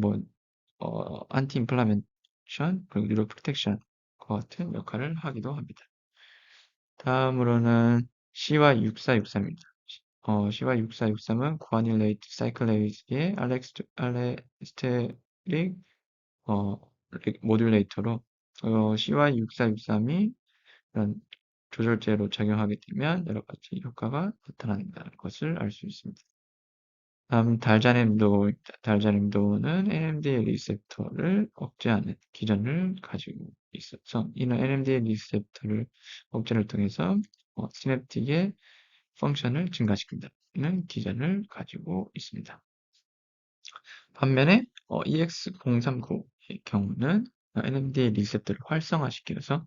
Speaker 1: 안티인플라메이션, 그리고 뉴로 프로텍션과 같은 역할을 하기도 합니다. 다음으로는 CY6463입니다. CY6463은 구아닐레이트 사이클레이즈의 알레스테릭 모듈레이터로, CY6463이 이런 조절제로 작용하게 되면 여러 가지 효과가 나타난다는 것을 알 수 있습니다. 다음 달자냄도입니다. 달자냄도는 NMDA 리셉터를 억제하는 기전을 가지고 있어서, 이는 NMDA 리셉터를 억제를 통해서 시냅틱의 펑션을 증가시킨다는 기전을 가지고 있습니다. 반면에 EX039의 경우는 NMDA 리셉터를 활성화시켜서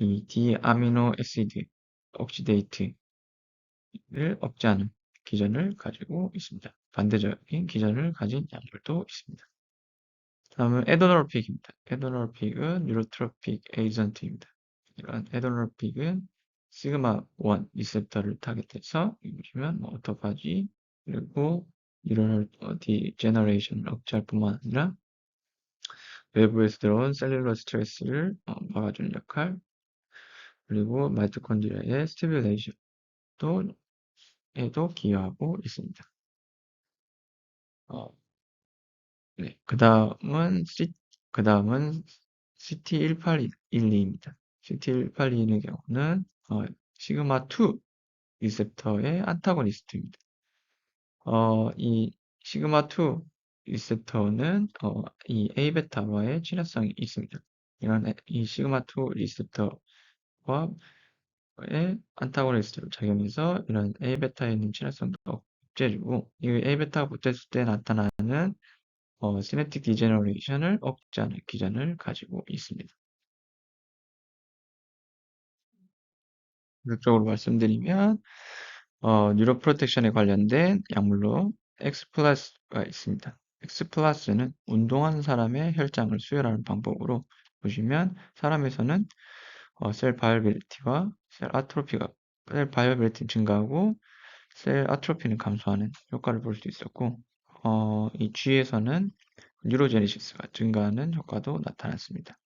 Speaker 1: 이 디아미노 애시드 옥시데이트를 억제하는 기전을 가지고 있습니다. 반대적인 기전을 가진 약물도 있습니다. 다음은 에도노르픽입니다. 에도노르픽은 뉴로트로픽 에이전트입니다. 이런 에도노르픽은 시그마 1 리셉터를 타겟해서, 보시면 오토파지 그리고 뉴런을 디제너레이션을 억제할 뿐만 아니라 외부에서 들어온 셀룰러 스트레스를 막아주는 역할, 그리고 마이토콘드리아의 스티뮬레이션도 에도 기여하고 있습니다. 네, 그 다음은 CT1812입니다. CT1812의 경우는 시그마2 리셉터의 안타고니스트입니다. 이 시그마2 리셉터는 이 A베타와의 친화성이 있습니다. 이 시그마2 리셉터와의 안타고니스트로 작용해서 이런 A베타에 있는 친화성도 억제해주고, 이 A베타가 붙었을 때 나타나는 시냅틱 디제너레이션을 억제하는 기전을 가지고 있습니다. 본격적으로 말씀드리면 뉴로 프로텍션에 관련된 약물로 엑스플러스가 있습니다. 엑스플러스는 운동한 사람의 혈장을 수혈하는 방법으로, 보시면 사람에서는 셀 바이어빌리티와 셀 바이어빌리티는 증가하고 셀 아트로피는 감소하는 효과를 볼 수 있었고, 이 쥐에서는 뉴로제네시스가 증가하는 효과도 나타났습니다.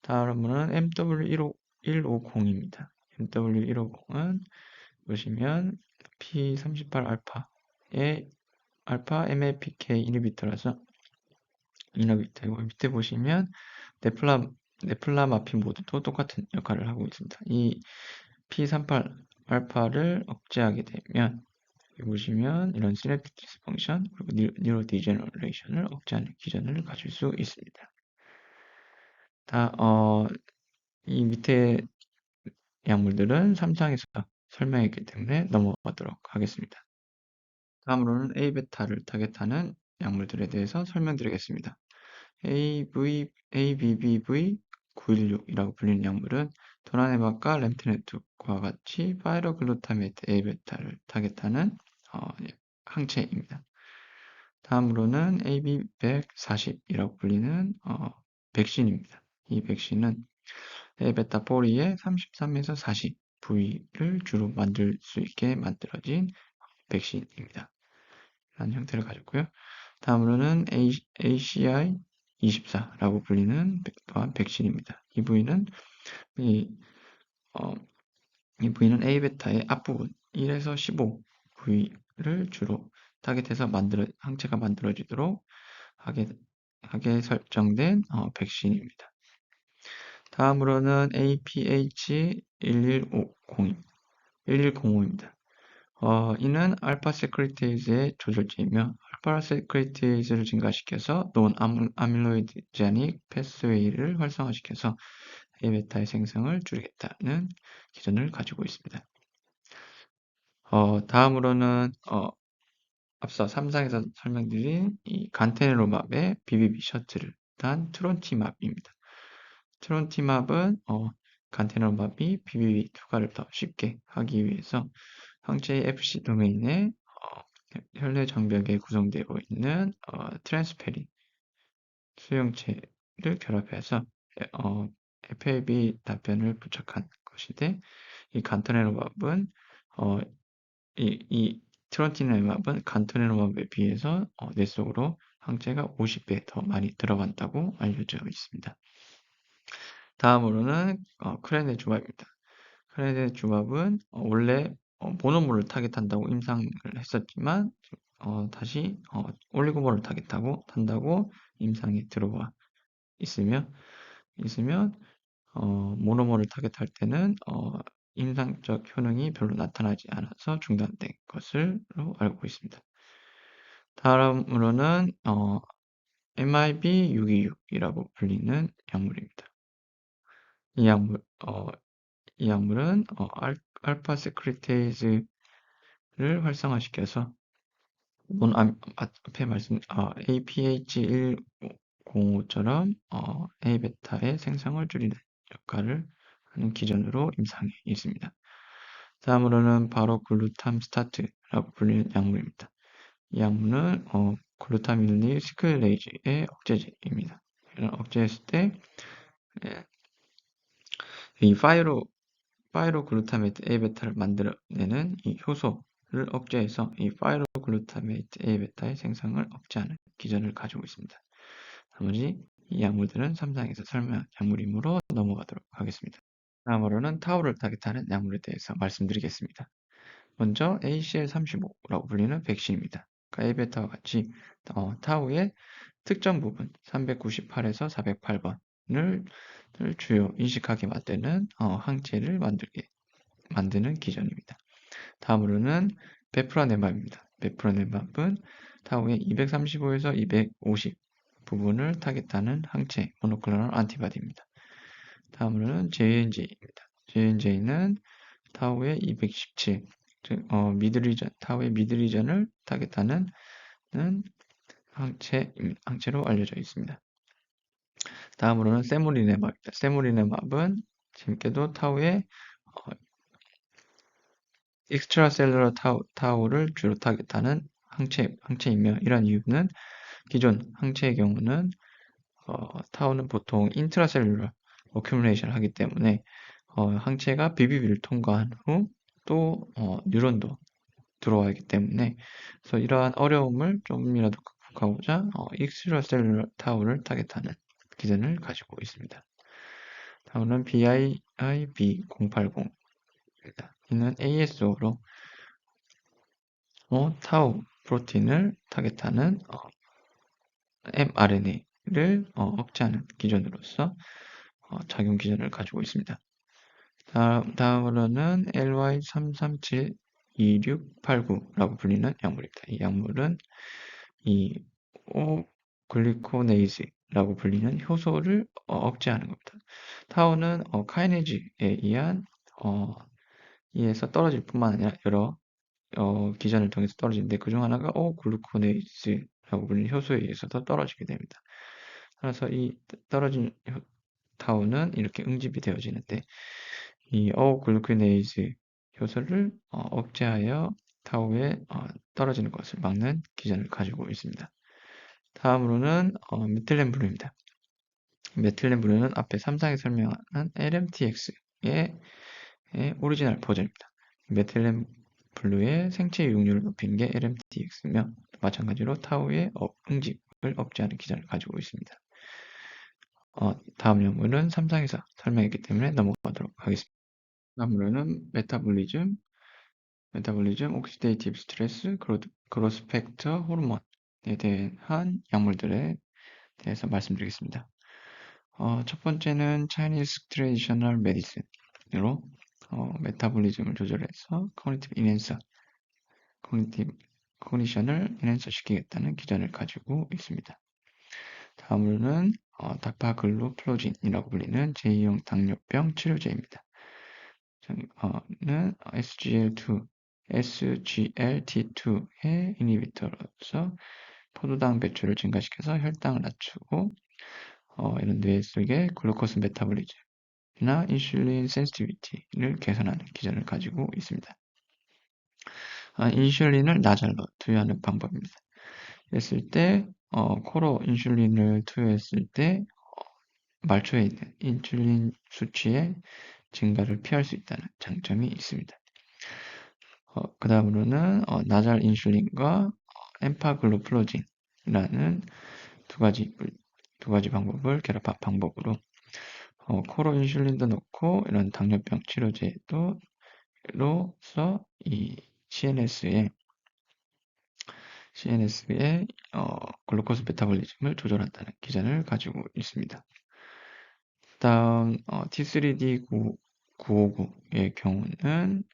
Speaker 1: 다음은 MW150입니다. MW150은 보시면 P38알파의 알파 MAPK 이니비터라서 이너비터이고, 밑에 보시면 네플라마핀 모두도 똑같은 역할을 하고 있습니다. 이 P38 알파를 억제하게 되면, 여기 보시면 이런 시냅틱 디스펑션 그리고 뉴로 디제너레이션을 억제하는 기전을 가질 수 있습니다. 이 밑에 약물들은 3장에서 설명했기 때문에 넘어가도록 하겠습니다. 다음으로는 A베타를 타겟하는 약물들에 대해서 설명드리겠습니다. ABBV916이라고 불리는 약물은 도나네박과 램트네툭과 같이 파이로글루타메트 A베타를 타겟하는 항체입니다. 다음으로는 AB140이라고 불리는 백신입니다. 이 백신은 A베타 4의 33에서 40 부위를 주로 만들 수 있게 만들어진 백신입니다. 이런 형태를 가졌고요. 다음으로는 ACI24라고 불리는 백신입니다. 이 부위는 이, 어, 이 부위는 A베타의 앞부분 1에서 15 부위를 주로 타겟해서 항체가 만들어지도록 하게 설정된 백신입니다. 다음으로는 APH1105입니다. 이는 알파 세크리테이즈의 조절제이며 알파 세크리테이즈를 증가시켜서 논 아밀로이드제닉 패스웨이를 활성화시켜서 A베타의 생성을 줄이겠다는 기전을 가지고 있습니다. 다음으로는 앞서 3상에서 설명드린 이 간테네로맙의 BBB 셔틀을 단 트론티맙입니다. 트론티맙은 간테네로맙이 BBB 투과를 더 쉽게 하기 위해서 항체의 FC 도메인에 혈내 장벽에 구성되어 있는 트랜스페린 수용체를 결합해서 FAB 답변을 부착한 것인데 이 간테네로맙은 이 트론티네맙은 간테네로맙에 비해서 뇌 속으로 항체가 50배 더 많이 들어간다고 알려져 있습니다. 다음으로는 크레네주맙입니다. 크레네주맙은 원래 모노모를 타겟한다고 임상을 했었지만 다시 올리고모를 탄다고 임상에 들어와 있으면 모노모를 타겟할 때는 임상적 효능이 별로 나타나지 않아서 중단된 것으로 알고 있습니다. 다음으로는 MIB626이라고 불리는 약물입니다. 이 약물은 알파 세크리테이즈를 활성화시켜서 앞에 APH105처럼 A베타의 생성을 줄이는 역할을 하는 기전으로 임상에 있습니다. 다음으로는 바로 글루탐스타트라고 불리는 약물입니다. 이 약물은 글루타밀리 시클레이즈의 억제제입니다. 이런 억제했을 때 이 파이로글루타메이트 A베타를 만들어내는 이 효소를 억제해서 이 파이로글루타메이트 A베타의 생성을 억제하는 기전을 가지고 있습니다. 나머지 이 약물들은 3상에서 설명한 약물이므로 넘어가도록 하겠습니다. 다음으로는 타우를 타겟하는 약물에 대해서 말씀드리겠습니다. 먼저 ACL35라고 불리는 백신입니다. A베타와 같이 타우의 특정 부분 398에서 408번을 주요 인식하게 만드는 항체를 만드는 기전입니다. 다음으로는 베프라네맙입니다. 베프라네맙은 타우의 235에서 250 부분을 타겟하는 항체 모노클로널 안티바디입니다. 다음으로는 JNJ입니다. JNJ는 타우의 217, 즉 타우의 미드리전을 타겟하는 항체로 알려져 있습니다. 다음으로는 세무리네맙입니다. 세무리네맙은 재밌게도 타우의 익스트라셀러러 타우를 주로 타겟하는 항체이며 이런 이유는 기존 항체의 경우는 타우는 보통 인트라셀룰러 어큐뮬레이션을 하기 때문에 항체가 BBB를 통과한 후 또 뉴런도 들어와 있기 때문에 그래서 이러한 어려움을 조금이라도 극복하고자 익스트라셀룰러 타우를 타겟하는 기전을 가지고 있습니다. 다음은 BIIB080입니다. 이는 ASO로 타우 프로틴을 타겟하는 mRNA를 억제하는 기전으로서 작용 기전을 가지고 있습니다. 다음으로는 LY3372689라고 불리는 약물입니다. 이 약물은 이 글리코네이즈라고 불리는 효소를 억제하는 겁니다. 타우는 카이네즈에 의해서 떨어질 뿐만 아니라 여러 기전을 통해서 떨어지는데 그중 하나가 글루코네이즈라고 불리는 효소에 의해서도 떨어지게 됩니다. 그래서 이 떨어진 타우는 이렇게 응집이 되어지는데 이 글루코네이즈 효소를 억제하여 타우에 떨어지는 것을 막는 기전을 가지고 있습니다. 다음으로는 메틸렌블루입니다. 메틸렌블루는 앞에 3상에 설명한 LMTX의 오리지널 버전입니다. 메틸렌블루의 생체 유용률을 높이는 게 LMTX며 마찬가지로 타우의 응집을 억제하는 기전을 가지고 있습니다. 다음 약물은 3상에서 설명했기 때문에 넘어가도록 하겠습니다. 다음으로는 메타볼리즘, 옥시데이티브 스트레스, 그로스 팩터 호르몬에 대한 약물들에 대해서 말씀드리겠습니다. 첫 번째는 Chinese Traditional Medicine으로 메타볼리즘을 조절해서 코그니션을 인핸서 시키겠다는 기전을 가지고 있습니다. 다음으로는 다파글루플로진이라고 불리는 제2형 당뇨병 치료제입니다. 는 SGLT2의 이니비터로서 포도당 배출을 증가시켜서 혈당을 낮추고 이런 뇌 속의 글루코스 메타볼리즘이나 인슐린 센시티비티를 개선하는 기전을 가지고 있습니다. 인슐린을 나잘로 투여하는 방법입니다. 했을 때 코로 인슐린을 투여했을 때 말초에 있는 인슐린 수치의 증가를 피할 수 있다는 장점이 있습니다. 그 다음으로는 나잘 인슐린과 엠파글루플로진이라는 두 가지 방법을 결합한 방법으로 코로 인슐린도 넣고 이런 당뇨병 치료제로서 이 CNS의 글루코스 메타볼리즘을 조절한다는 기전을 가지고 있습니다. 다음 T3D959의 경우는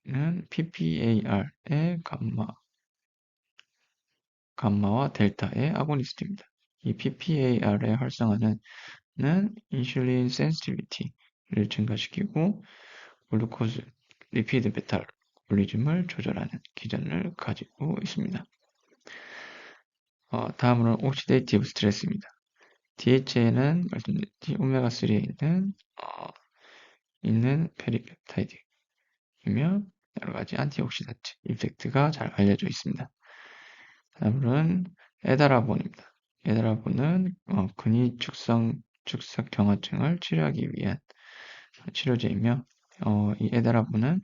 Speaker 1: 이는 PPAR의 감마와 델타의 아고니스트입니다. 이 PPAR의 활성화는 인슐린 센시티비티를 증가시키고 글루코즈 리피드 메타볼리즘을 조절하는 기전을 가지고 있습니다. 다음으로는 옥시데이티브 스트레스입니다. DHA는 말씀드렸듯이 오메가3에 있는 페리펩타이드이며 여러 가지 안티옥시던트 이펙트가 잘 알려져 있습니다. 다음은 에다라본입니다. 에다라본은 근위 축석 경화증을 치료하기 위한 치료제이며 이 에다라본은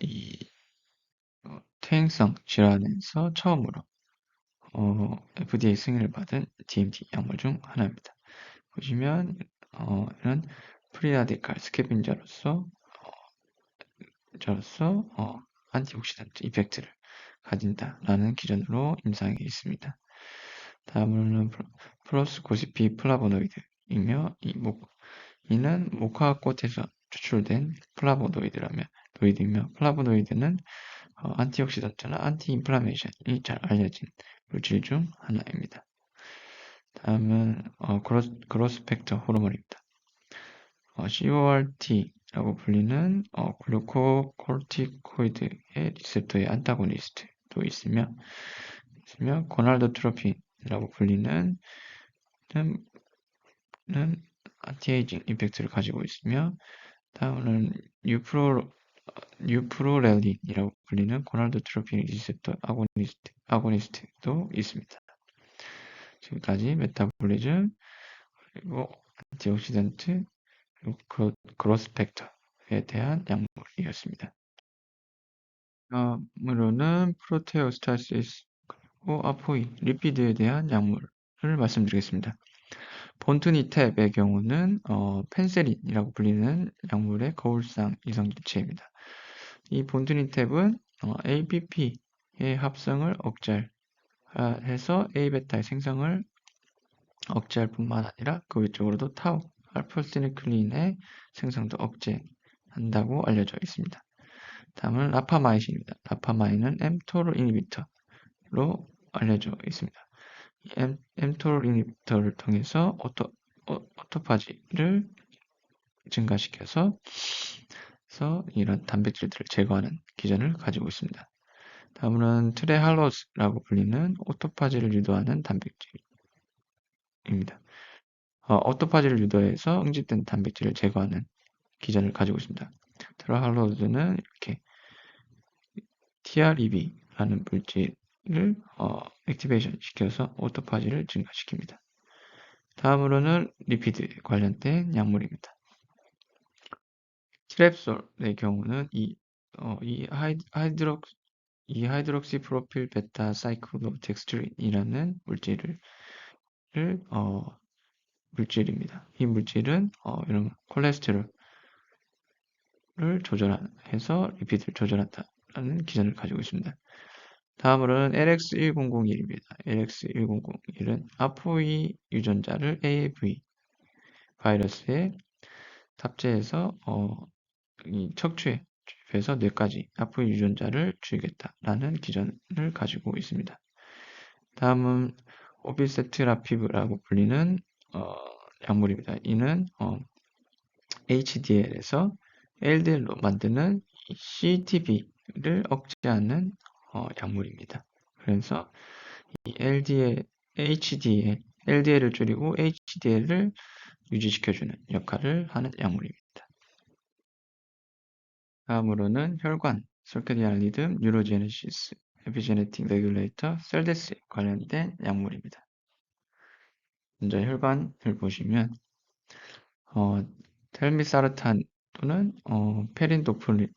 Speaker 1: 이 퇴행성 질환에서 처음으로 FDA 승인을 받은 DMT 약물 중 하나입니다. 보시면 이런 프리라디칼 스캐빈저로서 안티옥시던트 이펙트를 가진다라는 기준으로 임상에 있습니다. 다음으로는 프로스고시피 플라보노이드이며 이는 모카꽃에서 추출된 플라보노이드이며 플라보노이드는 안티옥시던트나 안티인플라메이션이 잘 알려진 물질 중 하나입니다. 다음은 그로스펙터 호르몬입니다. CORT라고 불리는 글루코콜티코이드의 리셉터의 안타고니스트도 있으며 고날도트로핀이라고 불리는 안티에이징 이펙트를 가지고 있으며 다음은 뉴프로렐린이라고 불리는 고날도트로핀 리셉터 아고니스트도 있습니다. 지금까지 메타볼리즘 그리고 안티옥시던트 그리고 그로스펙터에 대한 약물이었습니다. 다음으로는 프로테오스타시스 그리고 아포이 리피드에 대한 약물을 말씀드리겠습니다. 본투니탭의 경우는 펜세린이라고 불리는 약물의 거울상 이성질체입니다. 이 본투니탭은 APP의 합성을 억제해서 A베타의 생성을 억제할 뿐만 아니라 그 외적으로도 타우, 알파시니클린의 생성도 억제한다고 알려져 있습니다. 다음은 라파마이신입니다. 라파마인은 mTOR 이니비터로 알려져 있습니다. mTOR 이니비터를 통해서 오토파지를 증가시켜서 이런 단백질들을 제거하는 기전을 가지고 있습니다. 다음은 트레할로스라고 불리는 오토파지를 유도하는 단백질입니다. 오토파지를 유도해서 응집된 단백질을 제거하는 기전을 가지고 있습니다. 트레할로스는 이렇게 TREB라는 물질을 액티베이션 시켜서 오토파지를 증가시킵니다. 다음으로는 리피드 관련된 약물입니다. 트랩솔의 경우는 이 이 하이드록시 프로필 베타 사이클로덱스트린이라는 물질입니다. 이 물질은 이런 콜레스테롤을 조절해서 리피드를 조절한다는 기전을 가지고 있습니다. 다음으로는 LX1001입니다. LX1001은 ApoE 유전자를 AAV 바이러스에 탑재해서 이 척추에 주입해서 뇌까지 ApoE 유전자를 주입했다라는 기전을 가지고 있습니다. 다음은 오비세트라피브라고 불리는 약물입니다. 이는 HDL에서 LDL로 만드는 CTB를 억제하는 약물입니다. 그래서 이 LDL을 줄이고 HDL을 유지시켜주는 역할을 하는 약물입니다. 다음으로는 혈관, 서케디안 리듬, 뉴로제네시스, 에피제네틱 레귤레이터, 셀데스에 관련된 약물입니다. 먼저 혈관을 보시면 텔미사르탄 또는 페린도프릴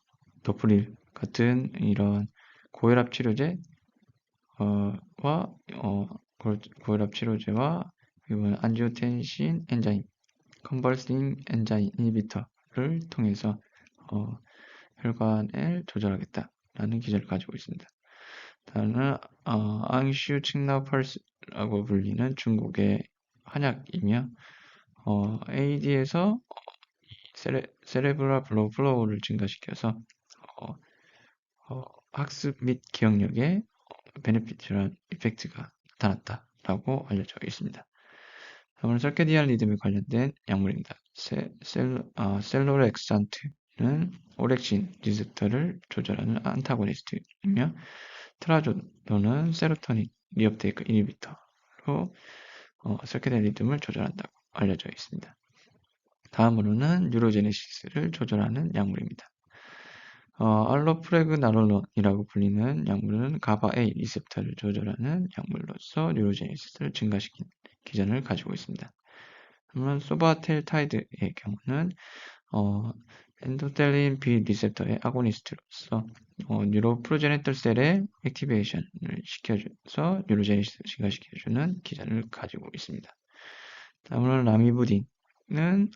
Speaker 1: 같은 이런 고혈압 치료제 고혈압 치료제와 그리고 안지오텐신 엔자임, 컨버싱 엔자임 이니비터를 통해서 혈관을 조절하겠다라는 기전을 가지고 있습니다. 다음은 앙슈칭나펄스라고 불리는 중국의 한약이며 AD에서 세레브럴 플로우를 증가시켜서 학습 및 기억력에 베네피트한 이펙트가 나타났다라고 알려져 있습니다. 다음은 설케디안 리듬에 관련된 약물입니다. 셀로렉산트는 오렉신 리셉터를 조절하는 안타고니스트이며 트라조도는 세로토닌 리업테이크 이니비터로 설케디안 리듬을 조절한다고 알려져 있습니다. 다음으로는 뉴로제네시스를 조절하는 약물입니다. 알로프레그나롤론이라고 불리는 약물은 가바-A 리셉터를 조절하는 약물로서 뉴로제네시스를 증가시킨 기전을 가지고 있습니다. 그러면 소바텔타이드의 경우는 엔도텔린 B 리셉터의 아고니스트로서 뉴로프로제네터 셀의 액티베이션을 시켜줘서 뉴로제네시스를 증가시켜주는 기전을 가지고 있습니다. 다음으로 라미부딘은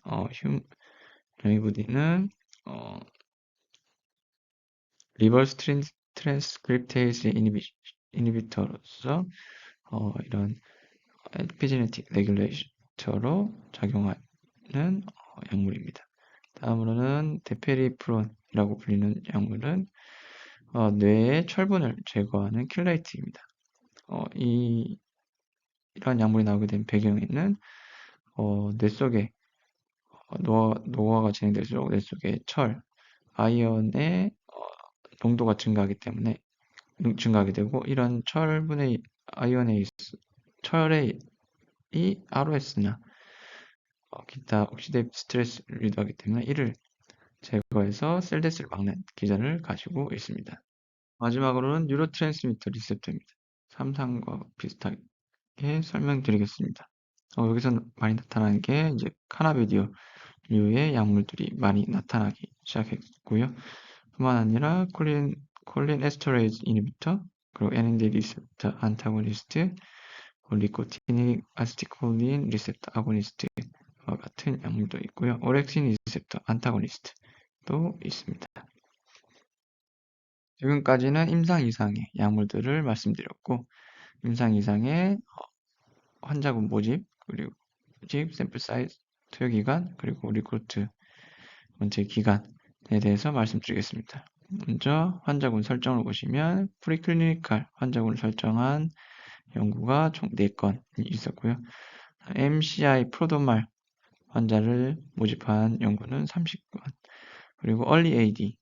Speaker 1: 리버스 트랜스크립테이스 이니비터로서 이런 에피제네틱 레귤레이터로 작용하는 약물입니다. 다음으로는 데페리프론이라고 불리는 약물은 뇌의 철분을 제거하는 킬레이트입니다. 이런 약물이 나오게 된 배경에는 뇌 속에 노화가 진행될수록 뇌 속에 아이언의 농도가 증가하기 때문에 증가하게 되고 이런 철분의 철의 ROS나 기타 옥시데이브 스트레스를 유도하기 때문에 이를 제거해서 셀데스를 막는 기전을 가지고 있습니다. 마지막으로는 뉴로트랜스미터 리셉터입니다. 3상과 비슷하게 설명드리겠습니다. 여기서 많이 나타나는 게 이제 카나비디올류의 약물들이 많이 나타나기 시작했고요. 뿐만 아니라 콜린 에스터레이즈 이니비터, 그리고 NMD 리셉터 안타고니스트, 리코티닉 아세틸콜린 리셉터 아고니스트와 같은 약물도 있고요. 오렉신 리셉터 안타고니스트도 있습니다. 지금까지는 임상 이상의 약물들을 말씀드렸고, 임상 이상의 환자군 모집, 그리고 샘플 사이즈, 투여 기간, 그리고 리크루트 원체 기간에 대해서 말씀드리겠습니다. 먼저 환자군 설정을 보시면 프리클리니컬 환자군을 설정한 연구가 총 4건이 있었고요. MCI 프로도말 환자를 모집한 연구는 30건, 그리고 얼리 AD를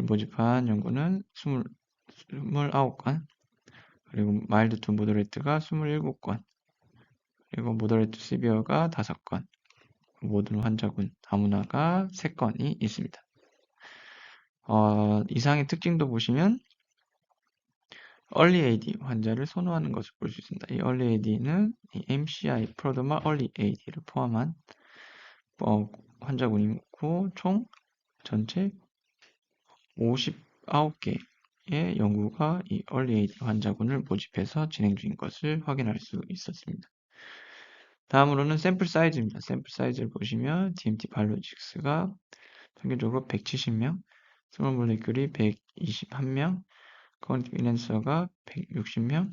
Speaker 1: 모집한 연구는 29건, 그리고 마일드 투 모더레이트가 27건, 그리고 모더레이트 시비어가 5건, 모든 환자군 다문화가 3건이 있습니다. 이상의 특징도 보시면 Early AD 환자를 선호하는 것을 볼 수 있습니다. 이 Early AD는 MCI 프로도마 Early AD를 포함한 환자군이고 총 전체 59개의 의 연구가 이 early AD 환자군을 모집해서 진행 중인 것을 확인할 수 있었습니다. 다음으로는 샘플 사이즈입니다. 샘플 사이즈를 보시면 DMT 바이오로직스가 평균적으로 170명, 스몰 몰레큘이 121명, 커그니티브 인핸서가 160명,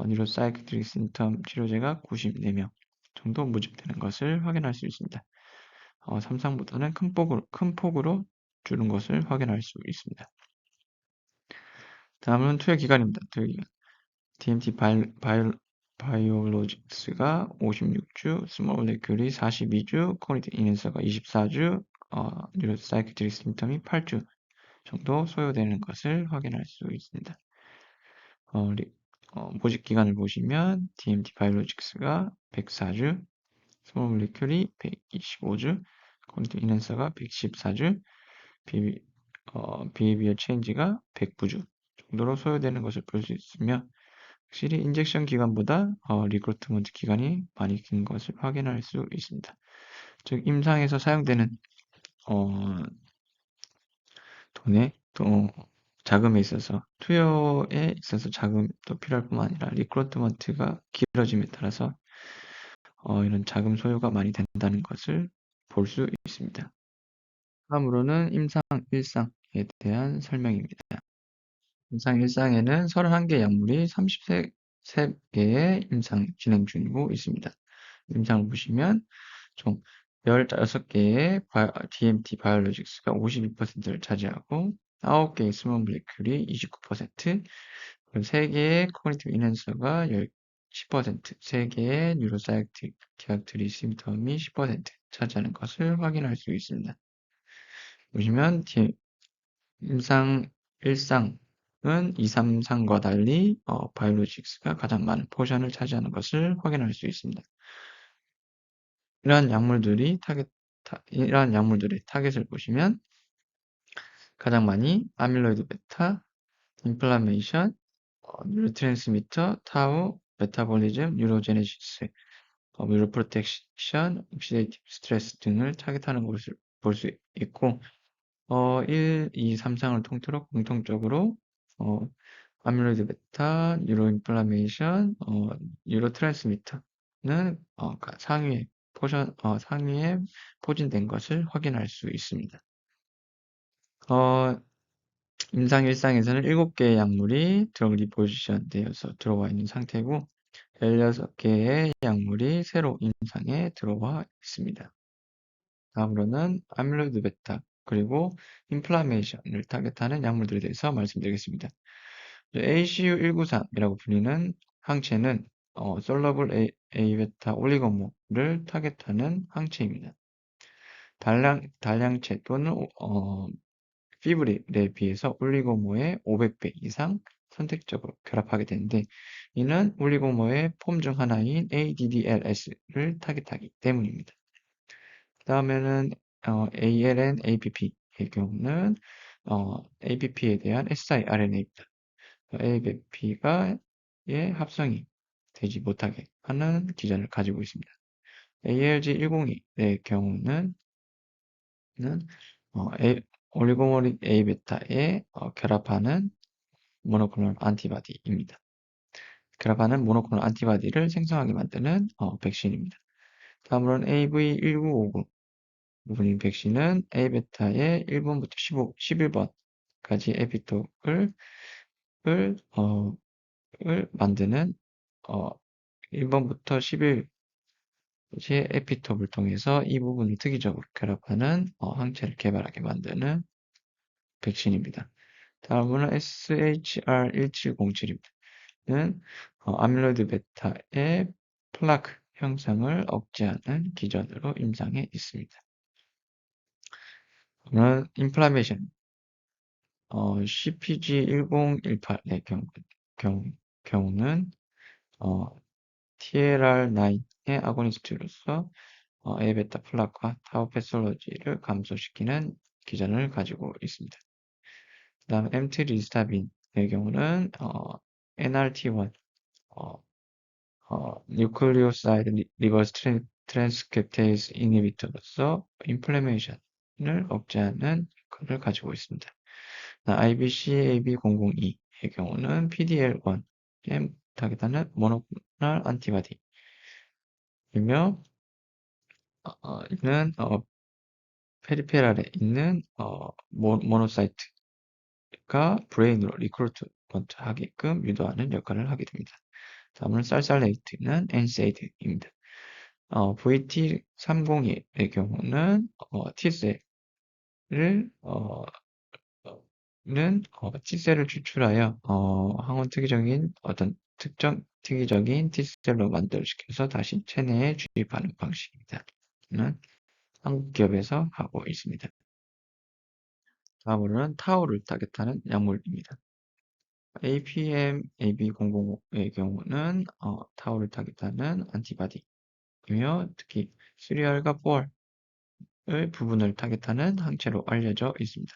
Speaker 1: 뉴로사이키트릭 심텀 치료제가 94명 정도 모집되는 것을 확인할 수 있습니다. 3상보다는 큰 폭으로 줄은 것을 확인할 수 있습니다. 다음은 투여 기간입니다. 투여 기간. DMT 바이오로직스가 56주, 스몰 몰레큘이 42주, 커그니티브 인핸서가 24주, 뉴로사이키트릭 심텀이 8주 정도 소요되는 것을 확인할 수 있습니다. 모집 기간을 보시면 DMT 바이오로직스가 104주, 스몰 몰레큘이 125주, 커그니티브 인핸서가 114주, 비헤비어 체인지가 109주 정도로 소요되는 것을 볼 수 있으며 확실히 인젝션 기간보다 리크루트먼트 기간이 많이 긴 것을 확인할 수 있습니다. 즉 임상에서 사용되는 돈의 자금에 있어서 투여에 있어서 자금도 필요할 뿐만 아니라 리크루트먼트가 길어짐에 따라서 이런 자금 소요가 많이 된다는 것을 볼 수 있습니다. 다음으로는 임상 1상에 대한 설명입니다. 임상 1상에는 31개 약물이 33개의 임상 진행 중이고 있습니다. 임상을 보시면 총 16개의 DMT 바이오로직스가 52%를 차지하고 9개의 스몰 몰레큘이 29%, 3개의 코그니티브 인핸서가 10%, 3개의 뉴로사이키트릭 심텀이 10% 차지하는 것을 확인할 수 있습니다. 보시면 임상 1상은 2, 3상과 달리 바이오로직스가 가장 많은 포션을 차지하는 것을 확인할 수 있습니다. 이러한 약물들의 타겟을 보시면 가장 많이 아밀로이드 베타, 인플라메이션, 뉴로트랜스미터, 타우, 메타볼리즘, 뉴로제네시스, 뉴로프로텍션, 옥시데이티브 스트레스 등을 타겟하는 것을 볼 수 있고 1, 2, 3상을 통틀어 공통적으로 아밀로이드 베타, 뉴로인플라메이션, 뉴로트랜스미터는 상위에 포진된 것을 확인할 수 있습니다. 임상 1상에서는 7개의 약물이 드러그 리포지션 되어서 들어와 있는 상태고 16개의 약물이 새로 임상에 들어와 있습니다. 다음으로는 아밀로이드 베타 그리고 인플라메이션을 타겟하는 약물들에 대해서 말씀드리겠습니다. ACU193이라고 불리는 항체는 솔러블 A베타 올리고모를 타겟하는 항체입니다. 단량체 또는 피브릴에 비해서 올리고모의 500배 이상 선택적으로 결합하게 되는데 이는 올리고모의 폼 중 하나인 ADDLS를 타겟하기 때문입니다. 그 다음에는 ALN, APP의 경우는 APP에 대한 siRNA입니다. APP가 합성이 되지 못하게 하는 기전을 가지고 있습니다. ALG102의 경우는 올리고모릭 A베타에 결합하는 모노클로널 안티바디입니다. 결합하는 모노클로널 안티바디를 생성하게 만드는 백신입니다. 다음으로는 AV1959 부분인 백신은 A베타의 1번부터 11번까지 에피톱을 만드는 1번부터 11의 에피톱을 통해서 이 부분을 특이적으로 결합하는 항체를 개발하게 만드는 백신입니다. 다음으로는 SHR1707입니다. 는 아밀로이드 베타의 플라크 형상을 억제하는 기전으로 임상에 있습니다. 그러면 인플라메이션 CPG1018의 경우는 TLR9의 아고니스트로서 A베타 플라크와 타우 패솔로지를 감소시키는 기전을 가지고 있습니다. 그 다음 엠트리스타빈의 경우는 NRT1 뉴클리오사이드 리버스 트랜스크립테이스 이니비터로서 인플레메이션을 억제하는 것을 가지고 있습니다. IBCAB002의 경우는 PDL1에 타겟하는 모노클로널 안티바디이며 이는 페리페랄에 있는 모노사이트가 브레인으로 리크루트먼트 하게끔 유도하는 역할을 하게 됩니다. 다음은 살살레이트는 NSAID입니다. VT301의 경우는 T셀을 T셀을 추출하여 항원 특이적인 어떤 특정 특이적인 T셀로 만들어시켜서 다시 체내에 주입하는 방식입니다. 는 한국 기업에서 하고 있습니다. 다음으로는 타우를 타겟하는 약물입니다. APM AB005의 경우는 타우를 타겟하는 안티바디이며 특히 3R과 4R의 부분을 타겟하는 항체로 알려져 있습니다.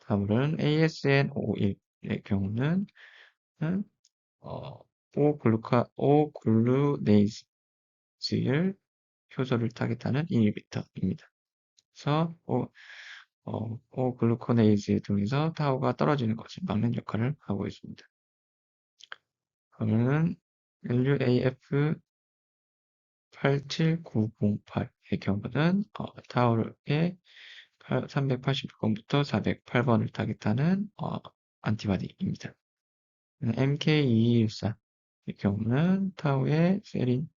Speaker 1: 다음으로는 ASN51의 경우는 오글루네이즈의 효소를 타겟하는 이니비터입니다. 그래서 오글루코네이즈 등에서 타우가 떨어지는 것을 막는 역할을 하고 있습니다. 그러면은 LUAF 87908의 경우는 타우의 386번부터 408번을 타겟하는 안티바디입니다. MK2214의 경우는 타우의 세린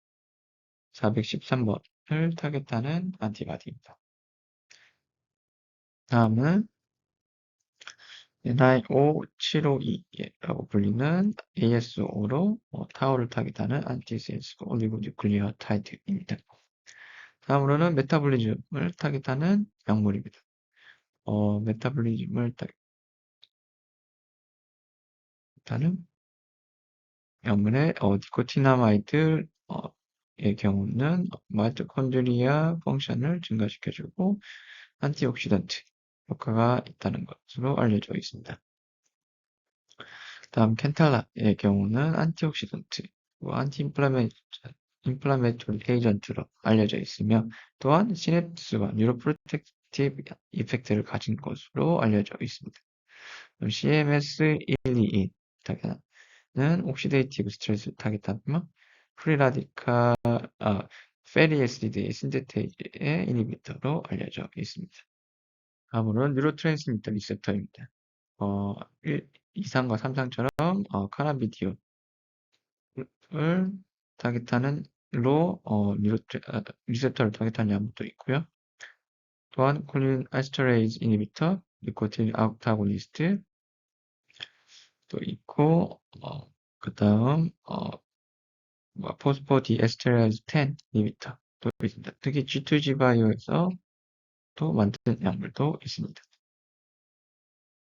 Speaker 1: 413번을 타겟하는 안티바디입니다. 다음은 NIO752라고 불리는 ASO로 타우를 타겟하는 안티센스 올리고뉴클리오타이드입니다. 다음으로는 메타볼리즘을 타겟하는 약물입니다. 메타볼리즘을 타겟하는 약물의 니코티나마이드의 경우는 마이토콘드리아 펑션을 증가시켜주고 안티옥시던트 효과가 있다는 것으로 알려져 있습니다. 다음 켄탈라의 경우는 안티옥시던트, 안티인플라메토리 에이전트로 알려져 있으며 또한 시냅스와 뉴로프로텍티브 이펙트를 가진 것으로 알려져 있습니다. CMS122는 옥시데이티브 스트레스를 타겟하며 프리라디칼 페리에스리드의 신데테이즈의 이니비터로 알려져 있습니다. 다음으로는 뉴로트랜스미터 리셉터입니다. 이상과 3상처럼 카나비디올을 타겟하는 리셉터를 타겟하는 약물도 있고요. 또한 콜린 아스터레이즈 이니비터, 니코틴 아우타고니스트 또 있고 그 다음 포스포디에스테라이즈 10 이니비터 또 있습니다. 특히 G2G 바이오에서 또 만든 약물도 있습니다.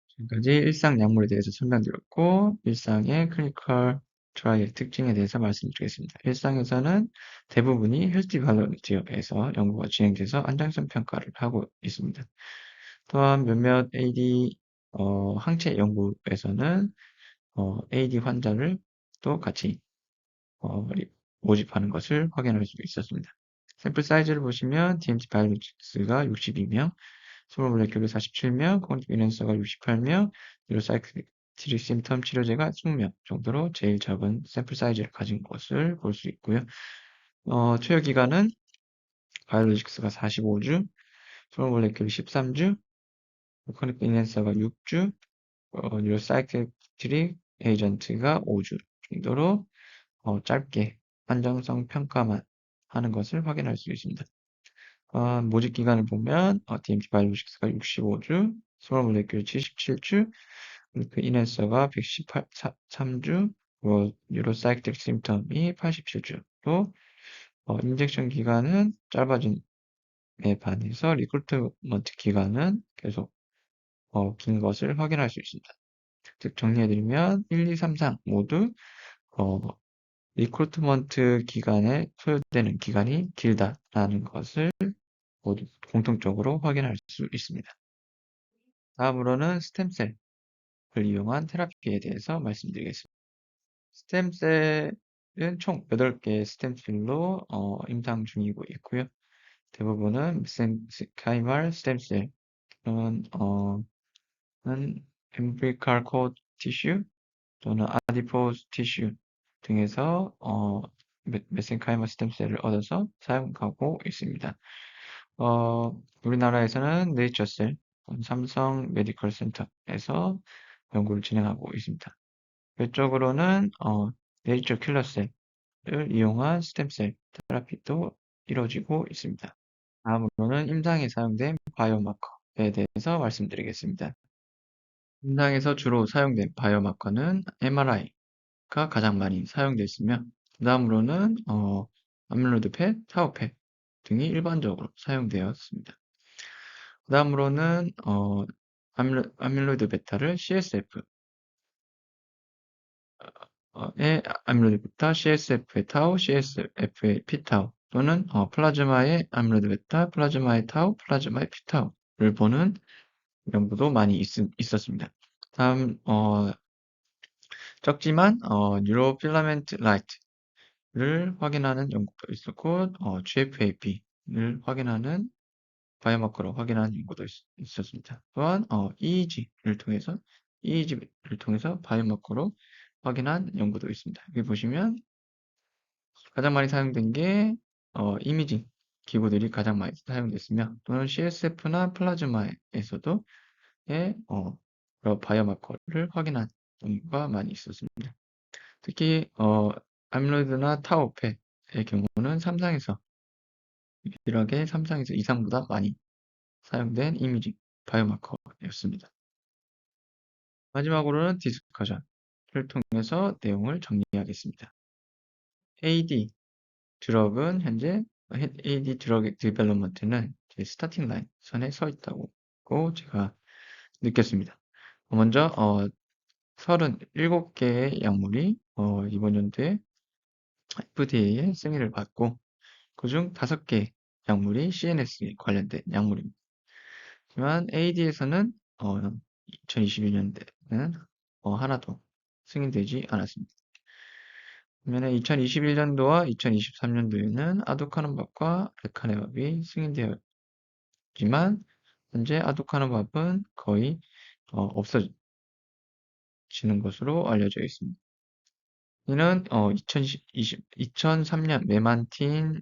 Speaker 1: 지금까지 일상 약물에 대해서 설명드렸고 일상의 클리니컬 트라이의 특징에 대해서 말씀드리겠습니다. 일상에서는 대부분이 헬티 발런티어에서 연구가 진행돼서 안정성 평가를 하고 있습니다. 또한 몇몇 AD 항체 연구에서는 AD 환자를 또 같이 모집하는 것을 확인할 수 있었습니다. 샘플 사이즈를 보시면 DMT 바이오로직스가 62명, 스몰 몰레큘 47명, 코그니티브 인핸서가 68명, 뉴로사이클릭 심텀 치료제가 20명 정도로 제일 적은 샘플 사이즈를 가진 것을 볼 수 있고요. 투여 기간은 바이오로직스가 45주, 스몰 몰레큘 13주, 코그니티브 인핸서가 6주, 뉴로사이클릭 에이전트가 5주 정도로 짧게 안정성 평가만 하는 것을 확인할 수 있습니다. 모집 기간을 보면 DMT 바이오로직스가 65주, 스몰 몰레큘 77주, 그 인핸서가 113주, 뉴로사이클릭 심텀이 87주로 인젝션 기간은 짧아짐에 반해서 리크루트먼트 기간은 계속 긴 것을 확인할 수 있습니다. 즉 정리해드리면 1, 2, 3, 4 모두 리크루트먼트 기간에 소요되는 기간이 길다라는 것을 모두 공통적으로 확인할 수 있습니다. 다음으로는 스템셀을 이용한 테라피에 대해서 말씀드리겠습니다. 스템셀은 총 8개의 스템셀로 임상 중이고 있고요. 대부분은 메센카이말 스템셀은 umbilical cord tissue 또는 adipose tissue 등에서 메센카이머 스템셀을 얻어서 사용하고 있습니다. 우리나라에서는 네이처셀, 삼성 메디컬 센터에서 연구를 진행하고 있습니다. 외적으로는 네이처 킬러셀을 이용한 스템셀 테라피도 이루어지고 있습니다. 다음으로는 임상에 사용된 바이오마커에 대해서 말씀드리겠습니다. 임상에서 주로 사용된 바이오마커는 MRI가 가장 많이 사용되어 그 다음으로는 아밀로이드 펫, 타우 펫 등이 일반적으로 사용되었습니다. 그 다음으로는 아밀로이드 베타를 CSF, 아밀로이드 베타, CSF의 타우, CSF의 피타우 또는 플라즈마의 아밀로이드 베타, 플라즈마의 타우, 플라즈마의 피타우를 보는 연구도 많이 있었습니다. 다음 적지만 뉴로필라멘트 라이트를 확인하는 연구도 있었고 GFAP를 확인하는 바이오마커로 확인하는 연구도 있었습니다. 또한 EEG를 통해서 바이오마커로 확인한 연구도 있습니다. 여기 보시면 가장 많이 사용된 게 이미징 기구들이 가장 많이 사용됐으며 또는 CSF나 플라즈마에서도 바이오마커를 확인한 연구가 많이 있었습니다. 특히 아밀로이드나 타우펫의 경우는 3상에서 유일하게 3상에서 이상보다 많이 사용된 이미징 바이오마커였습니다. 마지막으로는 디스커션을 통해서 내용을 정리하겠습니다. AD 드럭은 현재 AD 드럭 디벨롭먼트는 제 스타팅 라인 선에 서 있다고 제가 느꼈습니다. 먼저 37개의 약물이 이번 연도에 FDA의 승인을 받고 그중 5개 약물이 CNS에 관련된 약물입니다. 하지만 AD에서는 2021년대는 하나도 승인되지 않았습니다. 반면에 2021년도와 2023년도에는 아두카numab과 레카네맙이 승인되었지만 현재 아두카numab은 거의 없어지는 것으로 알려져 있습니다. 이는 2003년 메만틴이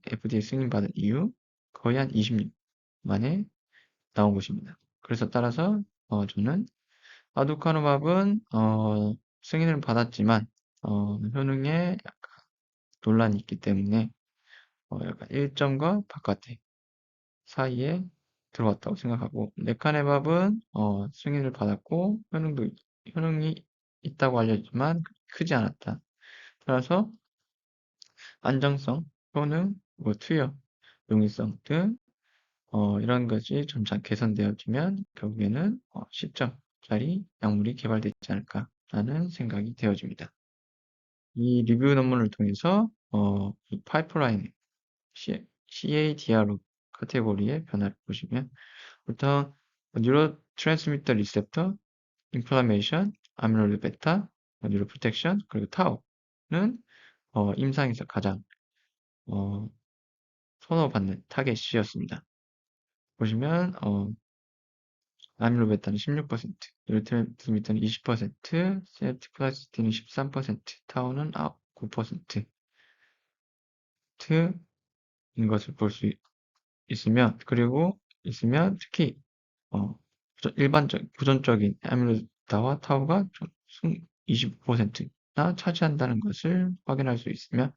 Speaker 1: FDA 승인받은 이후 거의 한 20년 만에 나온 것입니다. 그래서 따라서 저는 아두카누밥은 승인을 받았지만 효능에 약간 논란이 있기 때문에 약간 1점과 바깥에 사이에 들어왔다고 생각하고 레카네밥은 승인을 받았고 효능이 있다고 알려지만 크지 않았다. 따라서 안정성, 효능, 투여, 용이성 등 이런 것이 점차 개선되어지면 결국에는 10점짜리 약물이 개발되지 않을까라는 생각이 되어집니다. 이 리뷰 논문을 통해서 이 파이프라인 CADR 카테고리의 변화를 보시면 보통 뉴로트랜스미터 리셉터, 인플라메이션, 아밀로이드 베타, 뉴로 프로텍션, 그리고 타우는 임상에서 가장 선호받는 타겟이었습니다. 보시면 아밀로이드 베타는 16%, 뉴로트랜스미터는 20%, 세프틱 플라스티는 13%, 타우는 9%인 것을 볼 수 있으면 특히 부전적인 아밀로이드 베타와 타우가 25%나 차지한다는 것을 확인할 수 있으며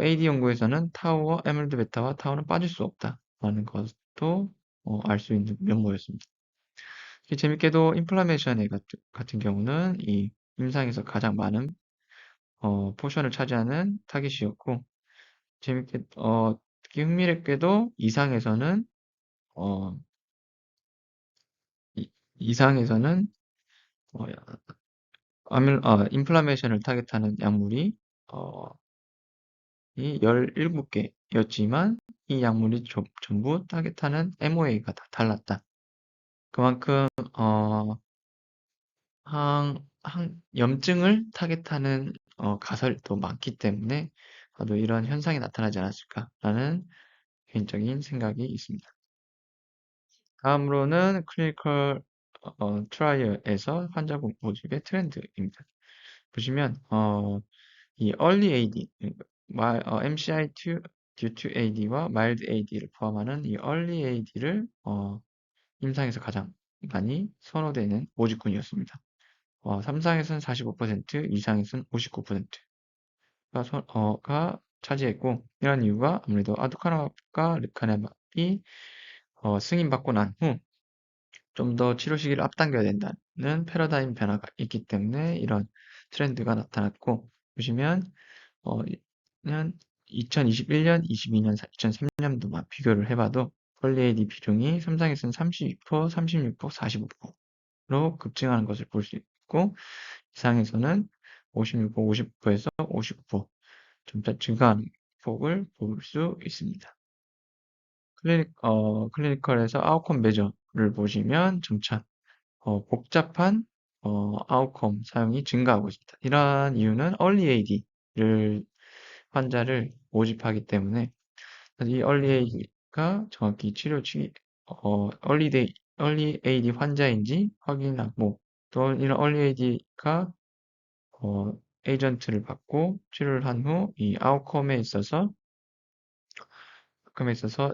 Speaker 1: AD 연구에서는 타우와 아밀로이드 베타와 타우는 빠질 수 없다라는 것도 알 수 있는 면모였습니다. 재밌게도 인플라메이션 같은 경우는 이 임상에서 가장 많은 포션을 차지하는 타깃이었고 특히 흥미롭게도 이상에서는 어, 이상에서는 인플라메이션을 타깃하는 약물이 이 17개였지만 이 약물이 전부 타깃하는 MOA가 다 달랐다. 그만큼 염증을 타깃하는 가설도 많기 때문에 또 이런 현상이 나타나지 않았을까라는 개인적인 생각이 있습니다. 다음으로는 클리니컬 트라이얼에서 환자 모집의 트렌드입니다. 보시면 이 early AD, MCI due to AD와 mild AD를 포함하는 이 early AD를 임상에서 가장 많이 선호되는 모집군이었습니다. 3상에서는 45%, 2상에서는 59%가 차지했고, 이런 이유가 아무래도 아두카누밥과 르카네밥이 승인받고 난 후 좀 더 치료 시기를 앞당겨야 된다는 패러다임 변화가 있기 때문에 이런 트렌드가 나타났고, 보시면 는 2021년, 22년, 2003년도만 비교를 해봐도 퀄리에이디 비중이 3상에서는 32%, 36%, 45%로 급증하는 것을 볼 수 있고, 2상에서는 56%, 50%에서 59% 점차 증가하는 폭을 볼 수 있습니다. 클리니컬에서 아웃컴 메저를 보시면 점차 복잡한 아웃컴 사용이 증가하고 있습니다. 이러한 이유는 early AD를 환자를 모집하기 때문에 이 early AD가 정확히 early AD 환자인지 확인하고 또 이런 early AD가 에이전트를 받고 치료를 한 후 이 아웃컴에 있어서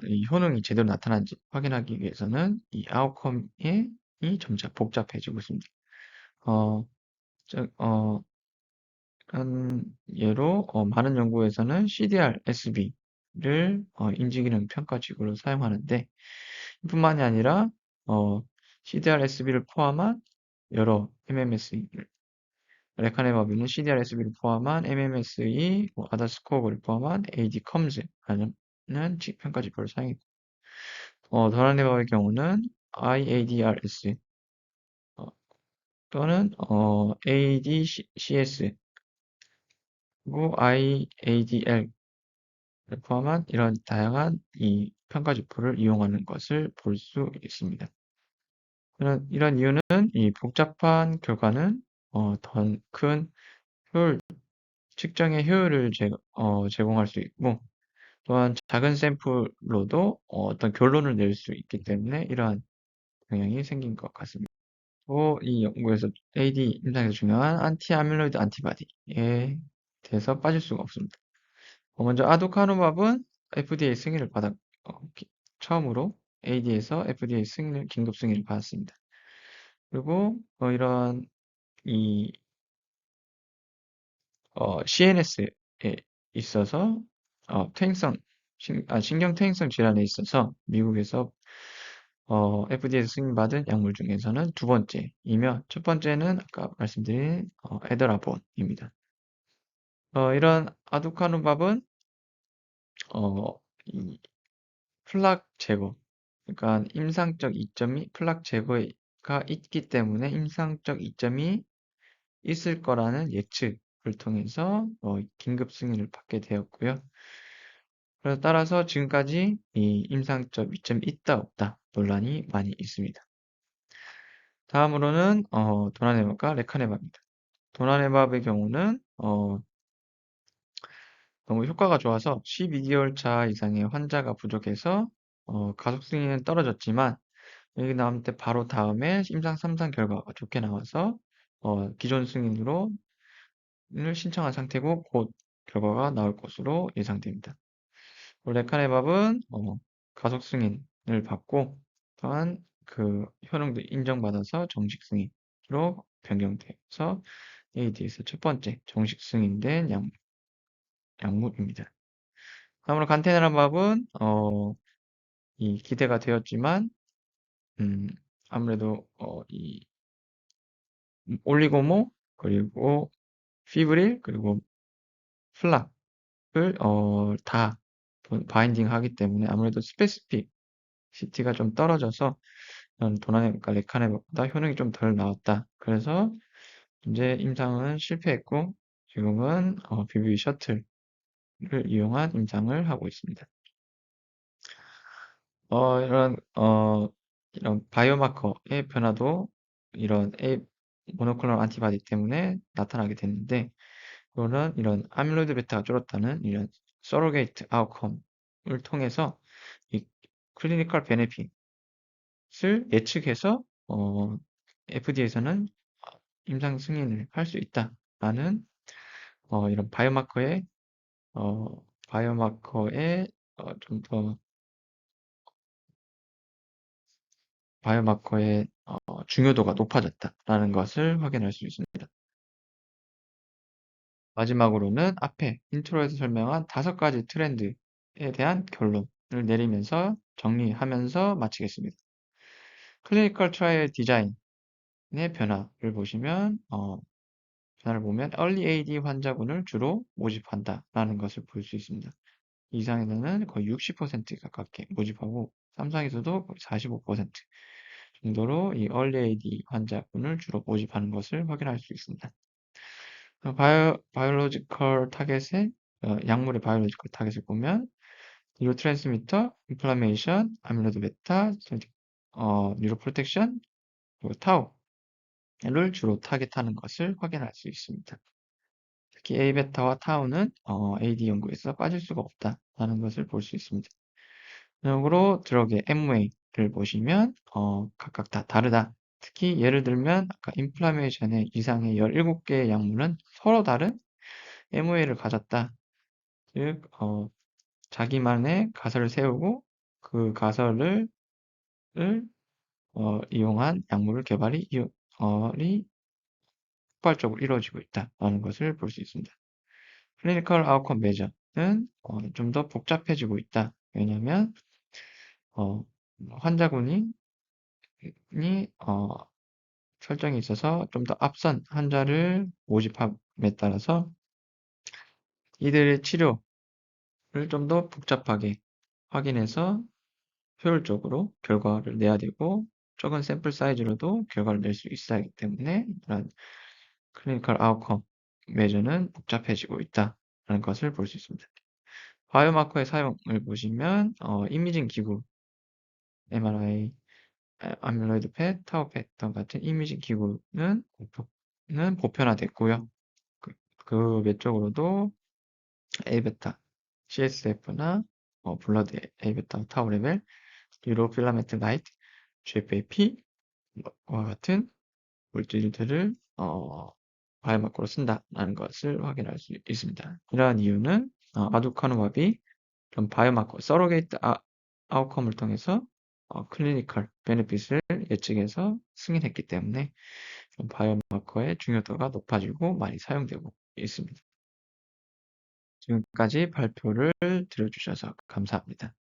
Speaker 1: 이 효능이 제대로 나타난지 확인하기 위해서는 이 아웃컴이 점차 복잡해지고 있습니다. 한 예로 많은 연구에서는 CDR-SB를 인지기능 평가지구로 사용하는데 이뿐만이 아니라 CDR-SB를 포함한 여러 MMSE, 레카네마비는 CDR-SB를 포함한 MMSE, 아다스코어를 포함한 AD-COMS라는 평가지표를 사용했고 도나네바의 경우는 IADRS 또는 ADCS 그리고 IADL 포함한 이런 다양한 이 평가지표를 이용하는 것을 볼 수 있습니다. 이런 이유는 이 복잡한 결과는 더 큰 측정의 효율을 제공할 수 있고 또한 작은 샘플로도 어떤 결론을 낼 수 있기 때문에 이러한 영향이 생긴 것 같습니다. 또 이 연구에서 AD 임상에서 중요한 안티아밀로이드 안티바디에 대해서 빠질 수가 없습니다. 먼저 아두카누밥은 FDA 승인을 처음으로 AD에서 FDA 긴급 승인을 받았습니다. 그리고 이런 이 CNS에 있어서 신경 퇴행성 질환에 있어서 미국에서 FDA에서 승인받은 약물 중에서는 두 번째이며 첫 번째는 아까 말씀드린 에더라본입니다. 이런 아두카누밥은 이 플락 제거, 그러니까 임상적 이점이 플락 제거가 있기 때문에 임상적 이점이 있을 거라는 예측을 통해서 긴급 승인을 받게 되었고요. 그래서 따라서 지금까지 이 임상적 이점이 있다 없다 논란이 많이 있습니다. 다음으로는 도나네밥과 레카네밥입니다. 도나네밥의 경우는 너무 효과가 좋아서 12개월 차 이상의 환자가 부족해서 가속 승인은 떨어졌지만 여기 나올 때 바로 다음에 임상 3상 결과가 좋게 나와서 기존 승인으로 신청한 상태고 곧 결과가 나올 것으로 예상됩니다. 레카네밥은 가속 승인을 받고 또한 그 효능도 인정받아서 정식 승인으로 변경돼서 AD에서 첫 번째 정식 승인된 약물입니다. 다음으로 간테나밥은 이 기대가 되었지만 아무래도 이 올리고모 그리고 피브릴 그리고 플락을 다 바인딩하기 때문에 아무래도 스페시피시티가 좀 떨어져서 도나네밥과 레카네밥보다 효능이 좀 덜 나왔다. 그래서 이제 임상은 실패했고 지금은 BBB 셔틀을 이용한 임상을 하고 있습니다. 이런 바이오마커의 변화도 이런 모노클로널 안티바디 때문에 나타나게 됐는데 그거는 이런 아밀로이드 베타가 줄었다는 이런 서로게이트 아웃컴을 통해서 이 클리니컬 베네핏을 예측해서 FDA에서는 임상 승인을 할 수 있다라는 이런 어, 바이오마커의 좀 더 바이오마커의 중요도가 높아졌다라는 것을 확인할 수 있습니다. 마지막으로는 앞에 인트로에서 설명한 5가지 트렌드에 대한 결론을 내리면서 정리하면서 마치겠습니다. 클리니컬 트라이얼 디자인의 변화를 보시면 변화를 보면 Early AD 환자군을 주로 모집한다라는 것을 볼 수 있습니다. 2상에서는 거의 60% 가깝게 모집하고 3상에서도 거의 45% 정도로 이 Early AD 환자군을 주로 모집하는 것을 확인할 수 있습니다. 바이올로지컬 타겟의 약물의 바이올로지컬 타겟을 보면 뉴로트랜스미터, 인플라메이션, 아밀로이드 베타, 뉴로프로텍션, 그리고 타우를 주로 타겟하는 것을 확인할 수 있습니다. 특히 A베타와 타우는 AD 연구에서 빠질 수가 없다라는 것을 볼 수 있습니다. 역으로 드럭의 MOA를 보시면 각각 다 다르다. 특히 예를 들면 아까 인플라메이션의 이상의 17개의 약물은 서로 다른 MOA를 가졌다. 즉 자기만의 가설을 세우고 그 가설을 이용한 약물 개발이 폭발적으로 이루어지고 있다는 것을 볼 수 있습니다. 클리니컬 아웃컴 메저는 좀 더 복잡해지고 있다. 왜냐하면 환자군이 설정이 있어서 좀 더 앞선 환자를 모집함에 따라서 이들의 치료를 좀 더 복잡하게 확인해서 효율적으로 결과를 내야 되고 적은 샘플 사이즈로도 결과를 낼 수 있어야 하기 때문에 이런 클리니컬 아웃컴 메저는 복잡해지고 있다는 것을 볼 수 있습니다. 바이오마커의 사용을 보시면 이미징 기구, MRI, 아밀로이드 펫, 타우 펫 등 같은 이미징 기구는 보편화됐고요. 그 외적으로도 A베타, CSF나 블러드 A베타 타우 레벨, 뉴로필라멘트 라이트, GFAP와 같은 물질들을 바이오마커로 쓴다는 것을 확인할 수 있습니다. 이러한 이유는 아두카누밥이 그런 바이오마커 서로게이트 아웃컴을 통해서 클리니컬 베네핏을 예측해서 승인했기 때문에 바이오마커의 중요도가 높아지고 많이 사용되고 있습니다. 지금까지 발표를 들어주셔서 감사합니다.